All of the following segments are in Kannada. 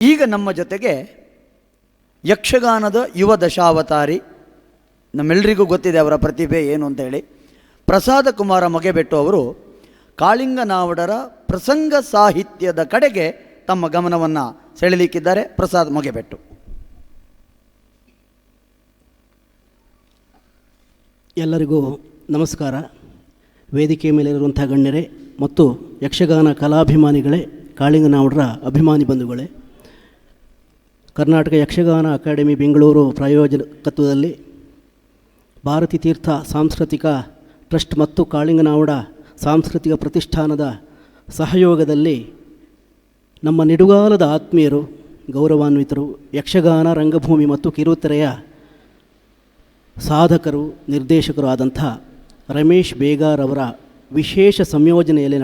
ಈಗ ನಮ್ಮ ಜೊತೆಗೆ ಯಕ್ಷಗಾನದ ಯುವ ದಶಾವತಾರಿ, ನಮ್ಮೆಲ್ಲರಿಗೂ ಗೊತ್ತಿದೆ ಅವರ ಪ್ರತಿಭೆ ಏನು ಅಂತೇಳಿ, ಪ್ರಸಾದ ಕುಮಾರ ಮೊಗೆಬೆಟ್ಟು ಅವರು ಕಾಳಿಂಗನಾವಡರ ಪ್ರಸಂಗ ಸಾಹಿತ್ಯದ ಕಡೆಗೆ ತಮ್ಮ ಗಮನವನ್ನು ಸೆಳೆಯಲಿಕ್ಕಿದ್ದಾರೆ. ಪ್ರಸಾದ್ ಮೊಗೆಬೆಟ್ಟು. ಎಲ್ಲರಿಗೂ ನಮಸ್ಕಾರ. ವೇದಿಕೆ ಮೇಲಿರುವಂಥ ಗಣ್ಯರೇ ಮತ್ತು ಯಕ್ಷಗಾನ ಕಲಾಭಿಮಾನಿಗಳೇ, ಕಾಳಿಂಗನಾವಡರ ಅಭಿಮಾನಿ ಬಂಧುಗಳೇ, ಕರ್ನಾಟಕ ಯಕ್ಷಗಾನ ಅಕಾಡೆಮಿ ಬೆಂಗಳೂರು ಪ್ರಾಯೋಜಕತ್ವದಲ್ಲಿ ಭಾರತೀ ತೀರ್ಥ ಸಾಂಸ್ಕೃತಿಕ ಟ್ರಸ್ಟ್ ಮತ್ತು ಕಾಳಿಂಗನಾವಡ ಸಾಂಸ್ಕೃತಿಕ ಪ್ರತಿಷ್ಠಾನದ ಸಹಯೋಗದಲ್ಲಿ ನಮ್ಮ ನಿಡುಗಾಲದ ಆತ್ಮೀಯರು, ಗೌರವಾನ್ವಿತರು, ಯಕ್ಷಗಾನ ರಂಗಭೂಮಿ ಮತ್ತು ಕಿರುತೆರೆಯ ಸಾಧಕರು, ನಿರ್ದೇಶಕರು ಆದಂಥ ರಮೇಶ್ ಬೇಗಾರ್ ಅವರ ವಿಶೇಷ ಸಂಯೋಜನೆಯಲ್ಲಿ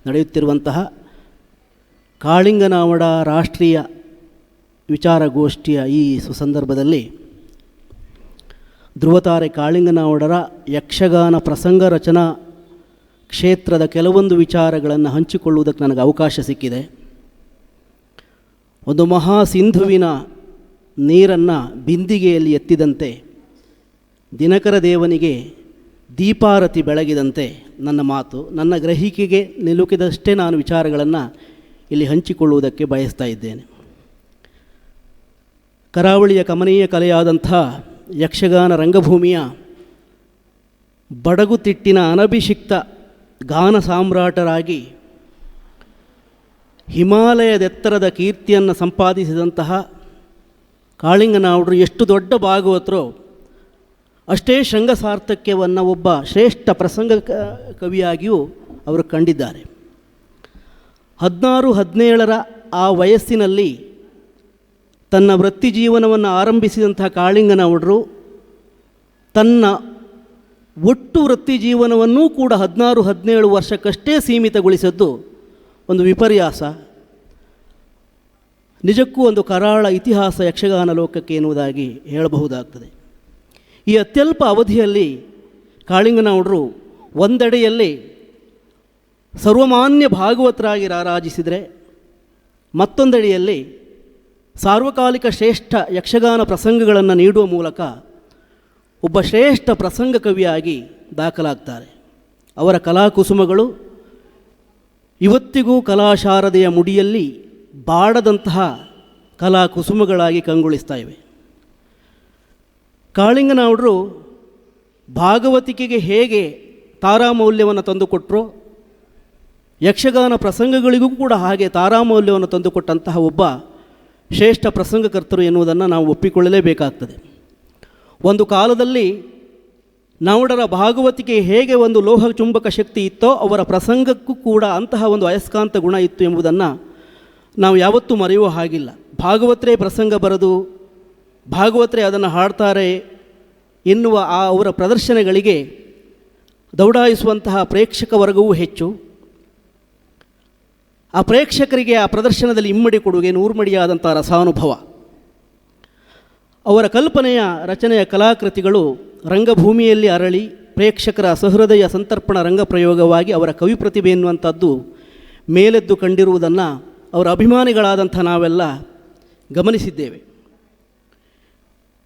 ನಡೆಯುತ್ತಿರುವಂತಹ ಕಾಳಿಂಗನಾವಡ ರಾಷ್ಟ್ರೀಯ ವಿಚಾರಗೋಷ್ಠಿಯ ಈ ಸುಸಂದರ್ಭದಲ್ಲಿ ಧ್ರುವತಾರೆ ಕಾಳಿಂಗನಾವಡರ ಯಕ್ಷಗಾನ ಪ್ರಸಂಗ ರಚನಾ ಕ್ಷೇತ್ರದ ಕೆಲವೊಂದು ವಿಚಾರಗಳನ್ನು ಹಂಚಿಕೊಳ್ಳುವುದಕ್ಕೆ ನನಗೆ ಅವಕಾಶ ಸಿಕ್ಕಿದೆ. ಒಂದು ಮಹಾ ಸಿಂಧುವಿನ ನೀರನ್ನು ಬಿಂದಿಗೆಯಲ್ಲಿ ಎತ್ತಿದಂತೆ, ದಿನಕರ ದೇವನಿಗೆ ದೀಪಾರತಿ ಬೆಳಗಿದಂತೆ ನನ್ನ ಮಾತು, ನನ್ನ ಗ್ರಹಿಕೆಗೆ ನಿಲುಕಿದಷ್ಟೇ ನಾನು ವಿಚಾರಗಳನ್ನು ಇಲ್ಲಿ ಹಂಚಿಕೊಳ್ಳುವುದಕ್ಕೆ ಬಯಸ್ತಾ ಇದ್ದೇನೆ. ಕರಾವಳಿಯ ಕಮನೀಯ ಕಲೆಯಾದಂಥ ಯಕ್ಷಗಾನ ರಂಗಭೂಮಿಯ ಬಡಗುತಿಟ್ಟಿನ ಅನಭಿಷಿಕ್ತ ಗಾನ ಸಾಮ್ರಾಟರಾಗಿ ಹಿಮಾಲಯದೆತ್ತರದ ಕೀರ್ತಿಯನ್ನು ಸಂಪಾದಿಸಿದಂತಹ ಕಾಳಿಂಗನಾವಡರು ಎಷ್ಟು ದೊಡ್ಡ ಭಾಗವತರೋ ಅಷ್ಟೇ ಶೃಂಗ ಸಾರ್ಥಕ್ಯವನ್ನು ಒಬ್ಬ ಶ್ರೇಷ್ಠ ಪ್ರಸಂಗ ಕವಿಯಾಗಿಯೂ ಅವರು ಕಂಡಿದ್ದಾರೆ. 16-17 ಆ ವಯಸ್ಸಿನಲ್ಲಿ ತನ್ನ ವೃತ್ತಿ ಜೀವನವನ್ನು ಆರಂಭಿಸಿದಂಥ ಕಾಳಿಂಗನಾವಡರು ತನ್ನ ಒಟ್ಟು ವೃತ್ತಿ ಜೀವನವನ್ನೂ ಕೂಡ 16-17 ವರ್ಷಕ್ಕಷ್ಟೇ ಸೀಮಿತಗೊಳಿಸಿದ್ದು ಒಂದು ವಿಪರ್ಯಾಸ, ನಿಜಕ್ಕೂ ಒಂದು ಕರಾಳ ಇತಿಹಾಸ ಯಕ್ಷಗಾನ ಲೋಕಕ್ಕೆ ಎನ್ನುವುದಾಗಿ ಹೇಳಬಹುದಾಗ್ತದೆ. ಈ ಅತ್ಯಲ್ಪ ಅವಧಿಯಲ್ಲಿ ಕಾಳಿಂಗನಾವಡರು ಒಂದೆಡೆಯಲ್ಲಿ ಸರ್ವಮಾನ್ಯ ಭಾಗವತರಾಗಿ ರಾರಾಜಿಸಿದರೆ, ಮತ್ತೊಂದೆಡೆಯಲ್ಲಿ ಸಾರ್ವಕಾಲಿಕ ಶ್ರೇಷ್ಠ ಯಕ್ಷಗಾನ ಪ್ರಸಂಗಗಳನ್ನು ನೀಡುವ ಮೂಲಕ ಒಬ್ಬ ಶ್ರೇಷ್ಠ ಪ್ರಸಂಗ ಕವಿಯಾಗಿ ದಾಖಲಾಗ್ತಾರೆ. ಅವರ ಕಲಾಕುಸುಮಗಳು ಇವತ್ತಿಗೂ ಕಲಾಶಾರದೆಯ ಮುಡಿಯಲ್ಲಿ ಬಾಡದಂತಹ ಕಲಾಕುಸುಮಗಳಾಗಿ ಕಂಗೊಳಿಸ್ತಾ ಇವೆ. ಕಾಳಿಂಗನಾವಡರು ಭಾಗವತಿಕೆಗೆ ಹೇಗೆ ತಾರಾಮೌಲ್ಯವನ್ನು ತಂದುಕೊಟ್ಟರೋ, ಯಕ್ಷಗಾನ ಪ್ರಸಂಗಗಳಿಗೂ ಕೂಡ ಹಾಗೆ ತಾರಾಮೌಲ್ಯವನ್ನು ತಂದುಕೊಟ್ಟಂತಹ ಒಬ್ಬ ಶ್ರೇಷ್ಠ ಪ್ರಸಂಗಕರ್ತರು ಎನ್ನುವುದನ್ನು ನಾವು ಒಪ್ಪಿಕೊಳ್ಳಲೇಬೇಕಾಗ್ತದೆ. ಒಂದು ಕಾಲದಲ್ಲಿ ನಾವಡರ ಭಾಗವತಿಕೆ ಹೇಗೆ ಒಂದು ಲೋಹ ಚುಂಬಕ ಶಕ್ತಿ ಇತ್ತೋ, ಅವರ ಪ್ರಸಂಗಕ್ಕೂ ಕೂಡ ಅಂತಹ ಒಂದು ಅಯಸ್ಕಾಂತ ಗುಣ ಇತ್ತು ಎಂಬುದನ್ನು ನಾವು ಯಾವತ್ತೂ ಮರೆಯುವ ಹಾಗಿಲ್ಲ. ಭಾಗವತರೇ ಪ್ರಸಂಗ ಬರೆದು ಭಾಗವತರೇ ಅದನ್ನು ಹಾಡ್ತಾರೆ ಎನ್ನುವ ಅವರ ಪ್ರದರ್ಶನಗಳಿಗೆ ದೌಡಾಯಿಸುವಂತಹ ಪ್ರೇಕ್ಷಕ ವರ್ಗವೂ ಹೆಚ್ಚು. ಆ ಪ್ರೇಕ್ಷಕರಿಗೆ ಆ ಪ್ರದರ್ಶನದಲ್ಲಿ ಇಮ್ಮಡಿ ಕೊಡುಗೆ ನೂರ್ಮಡಿಯಾದಂಥ ರಸಾನುಭವ. ಅವರ ಕಲ್ಪನೆಯ ರಚನೆಯ ಕಲಾಕೃತಿಗಳು ರಂಗಭೂಮಿಯಲ್ಲಿ ಅರಳಿ ಪ್ರೇಕ್ಷಕರ ಸಹೃದಯ ಸಂತರ್ಪಣ ರಂಗಪ್ರಯೋಗವಾಗಿ ಅವರ ಕವಿ ಪ್ರತಿಭೆ ಎನ್ನುವಂಥದ್ದು ಮೇಲೆದ್ದು ಕಂಡಿರುವುದನ್ನು ಅವರ ಅಭಿಮಾನಿಗಳಾದಂಥ ನಾವೆಲ್ಲ ಗಮನಿಸಿದ್ದೇವೆ.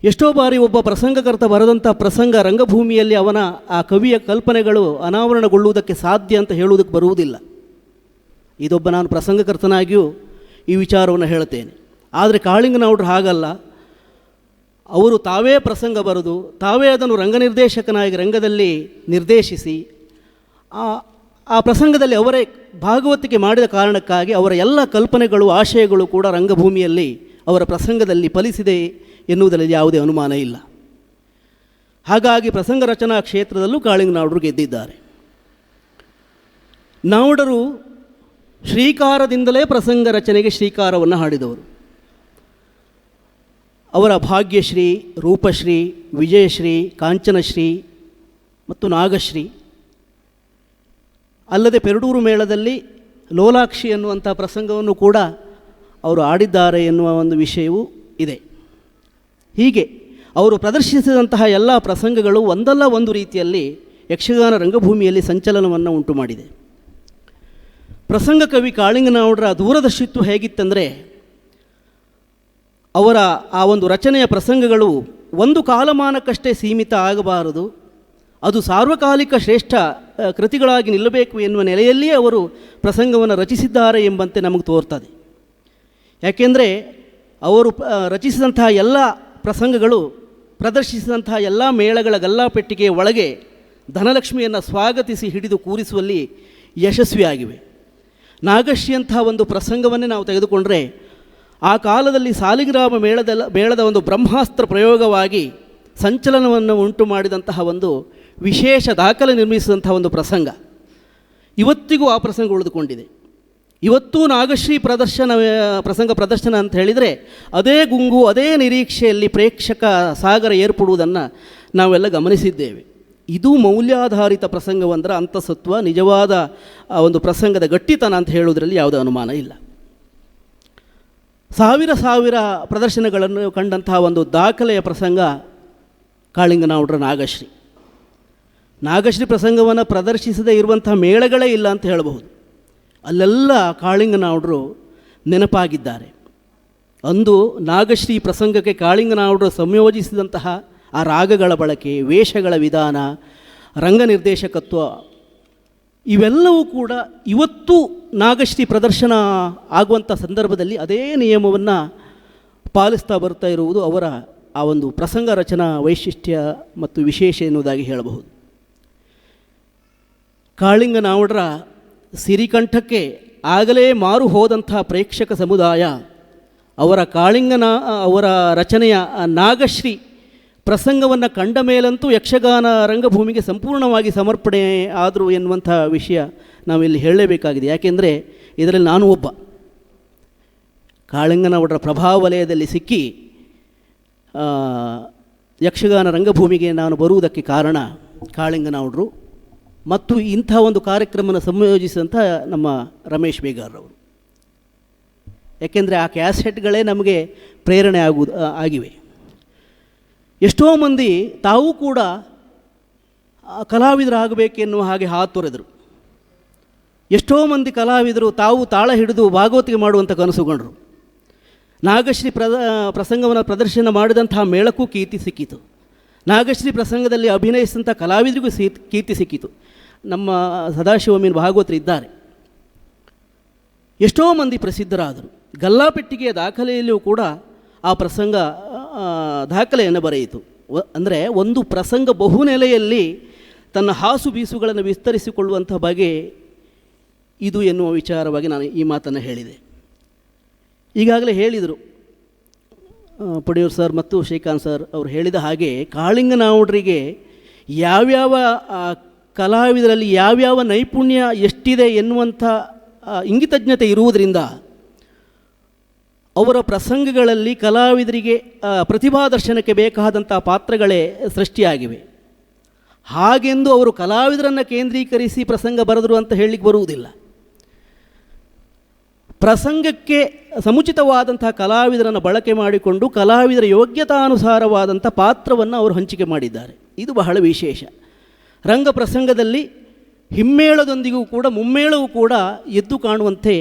ಎಷ್ಟೋ ಬಾರಿ ಒಬ್ಬ ಪ್ರಸಂಗಕರ್ತ ಬರೆದಂಥ ಪ್ರಸಂಗ ರಂಗಭೂಮಿಯಲ್ಲಿ ಅವನ ಆ ಕವಿಯ ಕಲ್ಪನೆಗಳು ಅನಾವರಣಗೊಳ್ಳುವುದಕ್ಕೆ ಸಾಧ್ಯ ಅಂತ ಹೇಳುವುದಕ್ಕೆ ಬರುವುದಿಲ್ಲ. ಇದೊಬ್ಬ ನಾನು ಪ್ರಸಂಗಕರ್ತನಾಗಿಯೂ ಈ ವಿಚಾರವನ್ನು ಹೇಳ್ತೇನೆ. ಆದರೆ ಕಾಳಿಂಗನಾವಡರು ಹಾಗಲ್ಲ. ಅವರು ತಾವೇ ಪ್ರಸಂಗ ಬರೆದು ತಾವೇ ಅದನ್ನು ರಂಗನಿರ್ದೇಶಕನಾಗಿ ರಂಗದಲ್ಲಿ ನಿರ್ದೇಶಿಸಿ ಆ ಪ್ರಸಂಗದಲ್ಲಿ ಅವರೇ ಭಾಗವತಿಕೆ ಮಾಡಿದ ಕಾರಣಕ್ಕಾಗಿ ಅವರ ಎಲ್ಲ ಕಲ್ಪನೆಗಳು, ಆಶಯಗಳು ಕೂಡ ರಂಗಭೂಮಿಯಲ್ಲಿ ಅವರ ಪ್ರಸಂಗದಲ್ಲಿ ಫಲಿಸಿದೆ ಎನ್ನುವುದರಲ್ಲಿ ಯಾವುದೇ ಅನುಮಾನ ಇಲ್ಲ. ಹಾಗಾಗಿ ಪ್ರಸಂಗ ರಚನಾ ಕ್ಷೇತ್ರದಲ್ಲೂ ಕಾಳಿಂಗನಾವಡರು ಗೆದ್ದಿದ್ದಾರೆ. ನಾವಡರು ಶ್ರೀಕಾರದಿಂದಲೇ ಪ್ರಸಂಗ ರಚನೆಗೆ ಶ್ರೀಕಾರವನ್ನು ಹಾಡಿದವರು. ಅವರ ಭಾಗ್ಯಶ್ರೀ, ರೂಪಶ್ರೀ, ವಿಜಯಶ್ರೀ, ಕಾಂಚನಶ್ರೀ ಮತ್ತು ನಾಗಶ್ರೀ, ಅಲ್ಲದೆ ಪೆರಡೂರು ಮೇಳದಲ್ಲಿ ಲೋಲಾಕ್ಷಿ ಎನ್ನುವಂಥ ಪ್ರಸಂಗವನ್ನು ಕೂಡ ಅವರು ಆಡಿದ್ದಾರೆ ಎನ್ನುವ ಒಂದು ವಿಷಯವೂ ಇದೆ. ಹೀಗೆ ಅವರು ಪ್ರದರ್ಶಿಸಿದಂತಹ ಎಲ್ಲ ಪ್ರಸಂಗಗಳು ಒಂದಲ್ಲ ಒಂದು ರೀತಿಯಲ್ಲಿ ಯಕ್ಷಗಾನ ರಂಗಭೂಮಿಯಲ್ಲಿ ಸಂಚಲನವನ್ನು ಉಂಟು ಮಾಡಿದೆ. ಪ್ರಸಂಗ ಕವಿ ಕಾಳಿಂಗನಾವುಡರ ದೂರದರ್ಶಿತ್ವ ಹೇಗಿತ್ತಂದರೆ, ಅವರ ಆ ಒಂದು ರಚನೆಯ ಪ್ರಸಂಗಗಳು ಒಂದು ಕಾಲಮಾನಕ್ಕಷ್ಟೇ ಸೀಮಿತ ಆಗಬಾರದು, ಅದು ಸಾರ್ವಕಾಲಿಕ ಶ್ರೇಷ್ಠ ಕೃತಿಗಳಾಗಿ ನಿಲ್ಲಬೇಕು ಎನ್ನುವ ನೆಲೆಯಲ್ಲಿಯೇ ಅವರು ಪ್ರಸಂಗವನ್ನು ರಚಿಸಿದ್ದಾರೆ ಎಂಬಂತೆ ನಮಗೆ ತೋರ್ತದೆ. ಯಾಕೆಂದರೆ ಅವರು ರಚಿಸಿದಂತಹ ಎಲ್ಲ ಪ್ರಸಂಗಗಳು, ಪ್ರದರ್ಶಿಸಿದಂತಹ ಎಲ್ಲ ಮೇಳಗಳ ಗಲ್ಲಾಪೆಟ್ಟಿಗೆಯ ಒಳಗೆ ಧನಲಕ್ಷ್ಮಿಯನ್ನು ಸ್ವಾಗತಿಸಿ ಹಿಡಿದು ಕೂರಿಸುವಲ್ಲಿ ಯಶಸ್ವಿಯಾಗಿವೆ. ನಾಗಶ್ರೀಯಂತಹ ಒಂದು ಪ್ರಸಂಗವನ್ನೇ ನಾವು ತೆಗೆದುಕೊಂಡರೆ, ಆ ಕಾಲದಲ್ಲಿ ಸಾಲಿಗ್ರಾಮ ಮೇಳದ ಒಂದು ಬ್ರಹ್ಮಾಸ್ತ್ರ ಪ್ರಯೋಗವಾಗಿ ಸಂಚಲನವನ್ನು ಉಂಟು ಮಾಡಿದಂತಹ ಒಂದು ವಿಶೇಷ ದಾಖಲೆ ನಿರ್ಮಿಸಿದಂತಹ ಒಂದು ಪ್ರಸಂಗ. ಇವತ್ತಿಗೂ ಆ ಪ್ರಸಂಗ ಉಳಿದುಕೊಂಡಿದೆ. ಇವತ್ತೂ ನಾಗಶ್ರೀ ಪ್ರಸಂಗ ಪ್ರದರ್ಶನ ಅಂತ ಹೇಳಿದರೆ ಅದೇ ಗುಂಗು, ಅದೇ ನಿರೀಕ್ಷೆಯಲ್ಲಿ ಪ್ರೇಕ್ಷಕ ಸಾಗರ ಏರ್ಪಡುವುದನ್ನು ನಾವೆಲ್ಲ ಗಮನಿಸಿದ್ದೇವೆ. ಇದು ಮೌಲ್ಯಾಧಾರಿತ ಪ್ರಸಂಗವಂದರೆ ಅಂತಸತ್ವ, ನಿಜವಾದ ಒಂದು ಪ್ರಸಂಗದ ಗಟ್ಟಿತನ ಅಂತ ಹೇಳುವುದರಲ್ಲಿ ಯಾವುದೇ ಅನುಮಾನ ಇಲ್ಲ. ಸಾವಿರ ಪ್ರದರ್ಶನಗಳನ್ನು ಕಂಡಂತಹ ಒಂದು ದಾಖಲೆಯ ಪ್ರಸಂಗ ಕಾಳಿಂಗನಾವುಡರ ನಾಗಶ್ರೀ. ನಾಗಶ್ರೀ ಪ್ರಸಂಗವನ್ನು ಪ್ರದರ್ಶಿಸದೇ ಇರುವಂತಹ ಮೇಳಗಳೇ ಇಲ್ಲ ಅಂತ ಹೇಳಬಹುದು. ಅಲ್ಲೆಲ್ಲ ಕಾಳಿಂಗನಾವುಡರು ನೆನಪಾಗಿದ್ದಾರೆ. ಅಂದು ನಾಗಶ್ರೀ ಪ್ರಸಂಗಕ್ಕೆ ಕಾಳಿಂಗನಾವುಡರು ಸಂಯೋಜಿಸಿದಂತಹ ಆ ರಾಗಗಳ ಬಳಕೆ, ವೇಷಗಳ ವಿಧಾನ, ರಂಗ ನಿರ್ದೇಶಕತ್ವ ಇವೆಲ್ಲವೂ ಕೂಡ ಇವತ್ತು ನಾಗಶ್ರೀ ಪ್ರದರ್ಶನ ಆಗುವಂಥ ಸಂದರ್ಭದಲ್ಲಿ ಅದೇ ನಿಯಮವನ್ನು ಪಾಲಿಸ್ತಾ ಬರ್ತಾ ಇರುವುದು ಅವರ ಆ ಒಂದು ಪ್ರಸಂಗ ರಚನಾ ವೈಶಿಷ್ಟ್ಯ ಮತ್ತು ವಿಶೇಷ ಎನ್ನುವುದಾಗಿ ಹೇಳಬಹುದು. ಕಾಳಿಂಗನಾವುಡರ ಸಿರಿಕಂಠಕ್ಕೆ ಆಗಲೇ ಮಾರು ಹೋದಂಥ ಪ್ರೇಕ್ಷಕ ಸಮುದಾಯ ಅವರ ರಚನೆಯ ನಾಗಶ್ರೀ ಪ್ರಸಂಗವನ್ನು ಕಂಡ ಮೇಲಂತೂ ಯಕ್ಷಗಾನ ರಂಗಭೂಮಿಗೆ ಸಂಪೂರ್ಣವಾಗಿ ಸಮರ್ಪಣೆ ಆದರು ಎನ್ನುವಂಥ ವಿಷಯ ನಾವಿಲ್ಲಿ ಹೇಳಲೇಬೇಕಾಗಿದೆ. ಯಾಕೆಂದರೆ ಇದರಲ್ಲಿ ನಾನು ಒಬ್ಬ. ಕಾಳಿಂಗನಾವುಡರ ಪ್ರಭಾವ ವಲಯದಲ್ಲಿ ಸಿಕ್ಕಿ ಯಕ್ಷಗಾನ ರಂಗಭೂಮಿಗೆ ನಾನು ಬರುವುದಕ್ಕೆ ಕಾರಣ ಕಾಳಿಂಗನಾವುಡರು ಮತ್ತು ಇಂಥ ಒಂದು ಕಾರ್ಯಕ್ರಮನ ಸಂಯೋಜಿಸಿದಂಥ ನಮ್ಮ ರಮೇಶ್ ಬೇಗಾರ್ರವರು. ಯಾಕೆಂದರೆ ಆ ಕ್ಯಾಸೆಟ್ಗಳೇ ನಮಗೆ ಪ್ರೇರಣೆ ಆಗಿವೆ. ಎಷ್ಟೋ ಮಂದಿ ತಾವೂ ಕೂಡ ಕಲಾವಿದರಾಗಬೇಕೆನ್ನುವ ಹಾಗೆ ಹಾತೊರೆದರು. ಎಷ್ಟೋ ಮಂದಿ ಕಲಾವಿದರು ತಾವು ತಾಳ ಹಿಡಿದು ಭಾಗವತಿಗೆ ಮಾಡುವಂಥ ಕನಸುಗೊಂಡರು. ನಾಗಶ್ರೀ ಪ್ರಸಂಗವನ್ನು ಪ್ರದರ್ಶನ ಮಾಡಿದಂತಹ ಮೇಳಕ್ಕೂ ಕೀರ್ತಿ ಸಿಕ್ಕಿತು. ನಾಗಶ್ರೀ ಪ್ರಸಂಗದಲ್ಲಿ ಅಭಿನಯಿಸಿದಂಥ ಕಲಾವಿದರಿಗೂ ಕೀರ್ತಿ ಸಿಕ್ಕಿತು. ನಮ್ಮ ಸದಾಶಿವಮೀನ್ ಭಾಗವತರು ಇದ್ದಾರೆ. ಎಷ್ಟೋ ಮಂದಿ ಪ್ರಸಿದ್ಧರಾದರು. ಗಲ್ಲಾಪೆಟ್ಟಿಗೆಯ ದಾಖಲೆಯಲ್ಲಿಯೂ ಕೂಡ ಆ ಪ್ರಸಂಗ ದಾಖಲೆಯನ್ನು ಬರೆಯಿತು. ಅಂದರೆ ಒಂದು ಪ್ರಸಂಗ ಬಹುನೆಲೆಯಲ್ಲಿ ತನ್ನ ಹಾಸು ಬೀಸುಗಳನ್ನು ವಿಸ್ತರಿಸಿಕೊಳ್ಳುವಂಥ ಬಗೆ ಇದು ಎನ್ನುವ ವಿಚಾರವಾಗಿ ನಾನು ಈ ಮಾತನ್ನು ಹೇಳಿದೆ. ಈಗಾಗಲೇ ಹೇಳಿದರು ಪುಡಿಯೂರು ಸರ್ ಮತ್ತು ಶ್ರೀಕಾಂತ್ ಸರ್ ಅವರು ಹೇಳಿದ ಹಾಗೆ, ಕಾಳಿಂಗನಾವುಡರಿಗೆ ಯಾವ್ಯಾವ ಕಲಾವಿದರಲ್ಲಿ ಯಾವ್ಯಾವ ನೈಪುಣ್ಯ ಎಷ್ಟಿದೆ ಎನ್ನುವಂಥ ಇಂಗಿತಜ್ಞತೆ ಇರುವುದರಿಂದ ಅವರ ಪ್ರಸಂಗಗಳಲ್ಲಿ ಕಲಾವಿದರಿಗೆ ಪ್ರತಿಭಾದರ್ಶನಕ್ಕೆ ಬೇಕಾದಂಥ ಪಾತ್ರಗಳೇ ಸೃಷ್ಟಿಯಾಗಿವೆ. ಹಾಗೆಂದು ಅವರು ಕಲಾವಿದರನ್ನು ಕೇಂದ್ರೀಕರಿಸಿ ಪ್ರಸಂಗ ಬರೆದರು ಅಂತ ಹೇಳಲಿಕ್ಕೆ ಬರುವುದಿಲ್ಲ. ಪ್ರಸಂಗಕ್ಕೆ ಸಮುಚಿತವಾದಂಥ ಕಲಾವಿದರನ್ನು ಬಳಕೆ ಮಾಡಿಕೊಂಡು ಕಲಾವಿದರ ಯೋಗ್ಯತಾನುಸಾರವಾದಂಥ ಪಾತ್ರವನ್ನು ಅವರು ಹಂಚಿಕೆ ಮಾಡಿದ್ದಾರೆ. ಇದು ಬಹಳ ವಿಶೇಷ. ರಂಗ ಪ್ರಸಂಗದಲ್ಲಿ ಹಿಮ್ಮೇಳದೊಂದಿಗೂ ಕೂಡ ಮುಮ್ಮೇಳವೂ ಕೂಡ ಎದ್ದು ಕಾಣುವಂತೆ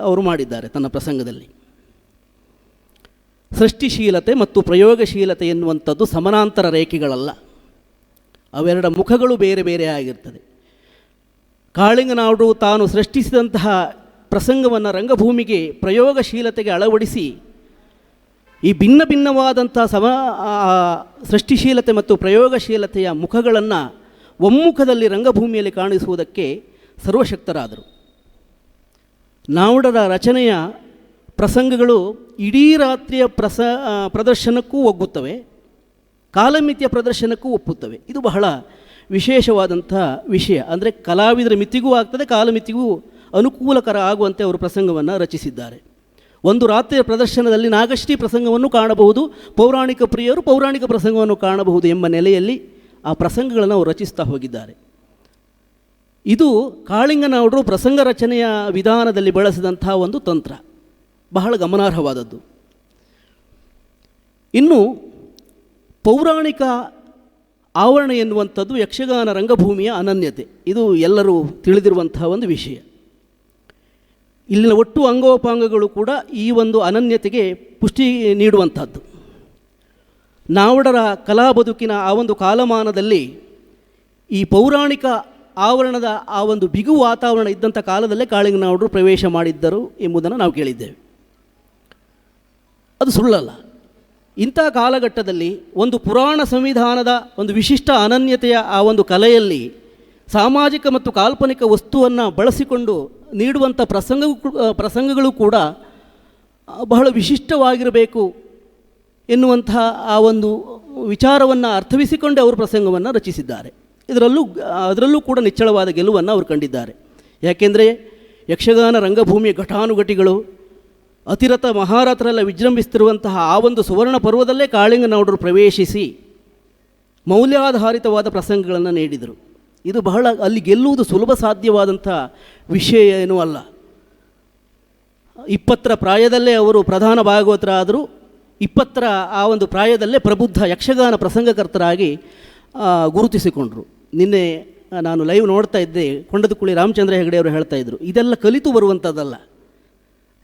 ಅವರು ಮಾಡಿದ್ದಾರೆ ತನ್ನ ಪ್ರಸಂಗದಲ್ಲಿ. ಸೃಷ್ಟಿಶೀಲತೆ ಮತ್ತು ಪ್ರಯೋಗಶೀಲತೆ ಎನ್ನುವಂಥದ್ದು ಸಮಾನಾಂತರ ರೇಖೆಗಳಲ್ಲ, ಅವೆರಡ ಮುಖಗಳು ಬೇರೆ ಬೇರೆ ಆಗಿರ್ತದೆ. ಕಾಳಿಂಗನಾವುಡರು ತಾನು ಸೃಷ್ಟಿಸಿದಂತಹ ಪ್ರಸಂಗವನ್ನು ರಂಗಭೂಮಿಗೆ ಪ್ರಯೋಗಶೀಲತೆಗೆ ಅಳವಡಿಸಿ ಈ ಭಿನ್ನ ಭಿನ್ನವಾದಂಥ ಸೃಷ್ಟಿಶೀಲತೆ ಮತ್ತು ಪ್ರಯೋಗಶೀಲತೆಯ ಮುಖಗಳನ್ನು ಒಮ್ಮುಖದಲ್ಲಿ ರಂಗಭೂಮಿಯಲ್ಲಿ ಕಾಣಿಸುವುದಕ್ಕೆ ಸರ್ವಶಕ್ತರಾದರು. ನಾವುಡರ ರಚನೆಯ ಪ್ರಸಂಗಗಳು ಇಡೀ ರಾತ್ರಿಯ ಪ್ರದರ್ಶನಕ್ಕೂ ಒಗ್ಗುತ್ತವೆ, ಕಾಲಮಿತಿಯ ಪ್ರದರ್ಶನಕ್ಕೂ ಒಪ್ಪುತ್ತವೆ. ಇದು ಬಹಳ ವಿಶೇಷವಾದಂಥ ವಿಷಯ. ಅಂದರೆ ಕಲಾವಿದರ ಮಿತಿಗೂ ಆಗ್ತದೆ, ಕಾಲಮಿತಿಗೂ ಅನುಕೂಲಕರ ಆಗುವಂತೆ ಅವರು ಪ್ರಸಂಗವನ್ನು ರಚಿಸಿದ್ದಾರೆ. ಒಂದು ರಾತ್ರಿಯ ಪ್ರದರ್ಶನದಲ್ಲಿ ನಾಗಶ್ರೀ ಪ್ರಸಂಗವನ್ನು ಕಾಣಬಹುದು, ಪೌರಾಣಿಕ ಪ್ರಿಯರು ಪೌರಾಣಿಕ ಪ್ರಸಂಗವನ್ನು ಕಾಣಬಹುದು ಎಂಬ ನೆಲೆಯಲ್ಲಿ ಆ ಪ್ರಸಂಗಗಳನ್ನು ಅವರು ರಚಿಸ್ತಾ ಹೋಗಿದ್ದಾರೆ. ಇದು ಕಾಳಿಂಗನಾವುಡರು ಪ್ರಸಂಗ ರಚನೆಯ ವಿಧಾನದಲ್ಲಿ ಬಳಸಿದಂಥ ಒಂದು ತಂತ್ರ, ಬಹಳ ಗಮನಾರ್ಹವಾದದ್ದು. ಇನ್ನು ಪೌರಾಣಿಕ ಆವರಣ ಎನ್ನುವಂಥದ್ದು ಯಕ್ಷಗಾನ ರಂಗಭೂಮಿಯ ಅನನ್ಯತೆ. ಇದು ಎಲ್ಲರೂ ತಿಳಿದಿರುವಂತಹ ಒಂದು ವಿಷಯ. ಇಲ್ಲಿನ ಒಟ್ಟು ಅಂಗೋಪಾಂಗಗಳು ಕೂಡ ಈ ಒಂದು ಅನನ್ಯತೆಗೆ ಪುಷ್ಟಿ ನೀಡುವಂಥದ್ದು. ನಾವಡರ ಕಲಾ ಬದುಕಿನ ಆ ಒಂದು ಕಾಲಮಾನದಲ್ಲಿ ಈ ಪೌರಾಣಿಕ ಆವರಣದ ಆ ಒಂದು ಬಿಗು ವಾತಾವರಣ ಇದ್ದಂಥ ಕಾಲದಲ್ಲೇ ಕಾಳಿಂಗನಾವಡರು ಪ್ರವೇಶ ಮಾಡಿದ್ದರು ಎಂಬುದನ್ನು ನಾವು ಕೇಳಿದ್ದೇವೆ. ಅದು ಸುಳ್ಳಲ್ಲ. ಇಂಥ ಕಾಲಘಟ್ಟದಲ್ಲಿ ಒಂದು ಪುರಾಣ ಸಂವಿಧಾನದ ಒಂದು ವಿಶಿಷ್ಟ ಅನನ್ಯತೆಯ ಆ ಒಂದು ಕಲೆಯಲ್ಲಿ ಸಾಮಾಜಿಕ ಮತ್ತು ಕಾಲ್ಪನಿಕ ವಸ್ತುವನ್ನು ಬಳಸಿಕೊಂಡು ನೀಡುವಂಥ ಪ್ರಸಂಗಗಳು ಕೂಡ ಬಹಳ ವಿಶಿಷ್ಟವಾಗಿರಬೇಕು ಎನ್ನುವಂತಹ ಆ ಒಂದು ವಿಚಾರವನ್ನು ಅರ್ಥವಿಸಿಕೊಂಡೇ ಅವರು ಪ್ರಸಂಗವನ್ನು ರಚಿಸಿದ್ದಾರೆ. ಅದರಲ್ಲೂ ಕೂಡ ನಿಚ್ಚಳವಾದ ಗೆಲುವನ್ನು ಅವರು ಕಂಡಿದ್ದಾರೆ. ಯಾಕೆಂದರೆ ಯಕ್ಷಗಾನ ರಂಗಭೂಮಿಯ ಘಟಾನುಘಟಿಗಳು ಅತಿರಥ ಮಹಾರಥರೆಲ್ಲ ವಿಜೃಂಭಿಸ್ತಿರುವಂತಹ ಆ ಒಂದು ಸುವರ್ಣ ಪರ್ವದಲ್ಲೇ ಕಾಳಿಂಗನವಡರು ಪ್ರವೇಶಿಸಿ ಮೌಲ್ಯಾಧಾರಿತವಾದ ಪ್ರಸಂಗಗಳನ್ನು ನೀಡಿದರು. ಇದು ಬಹಳ ಅಲ್ಲಿ ಗೆಲ್ಲುವುದು ಸುಲಭ ಸಾಧ್ಯವಾದಂಥ ವಿಷಯ ಏನೂ ಅಲ್ಲ. 20ರ ಪ್ರಾಯದಲ್ಲೇ ಅವರು ಪ್ರಧಾನ ಭಾಗವತರಾದರು. 20ರ ಆ ಒಂದು ಪ್ರಾಯದಲ್ಲೇ ಪ್ರಬುದ್ಧ ಯಕ್ಷಗಾನ ಪ್ರಸಂಗಕರ್ತರಾಗಿ ಗುರುತಿಸಿಕೊಂಡರು. ನಿನ್ನೆ ನಾನು ಲೈವ್ ನೋಡ್ತಾ ಇದ್ದೆ, ಕೊಂಡದಕುಳಿ ರಾಮಚಂದ್ರ ಹೆಗಡೆ ಅವರು ಹೇಳ್ತಾ ಇದ್ದರು, ಇದೆಲ್ಲ ಕಲಿತು ಬರುವಂಥದ್ದಲ್ಲ,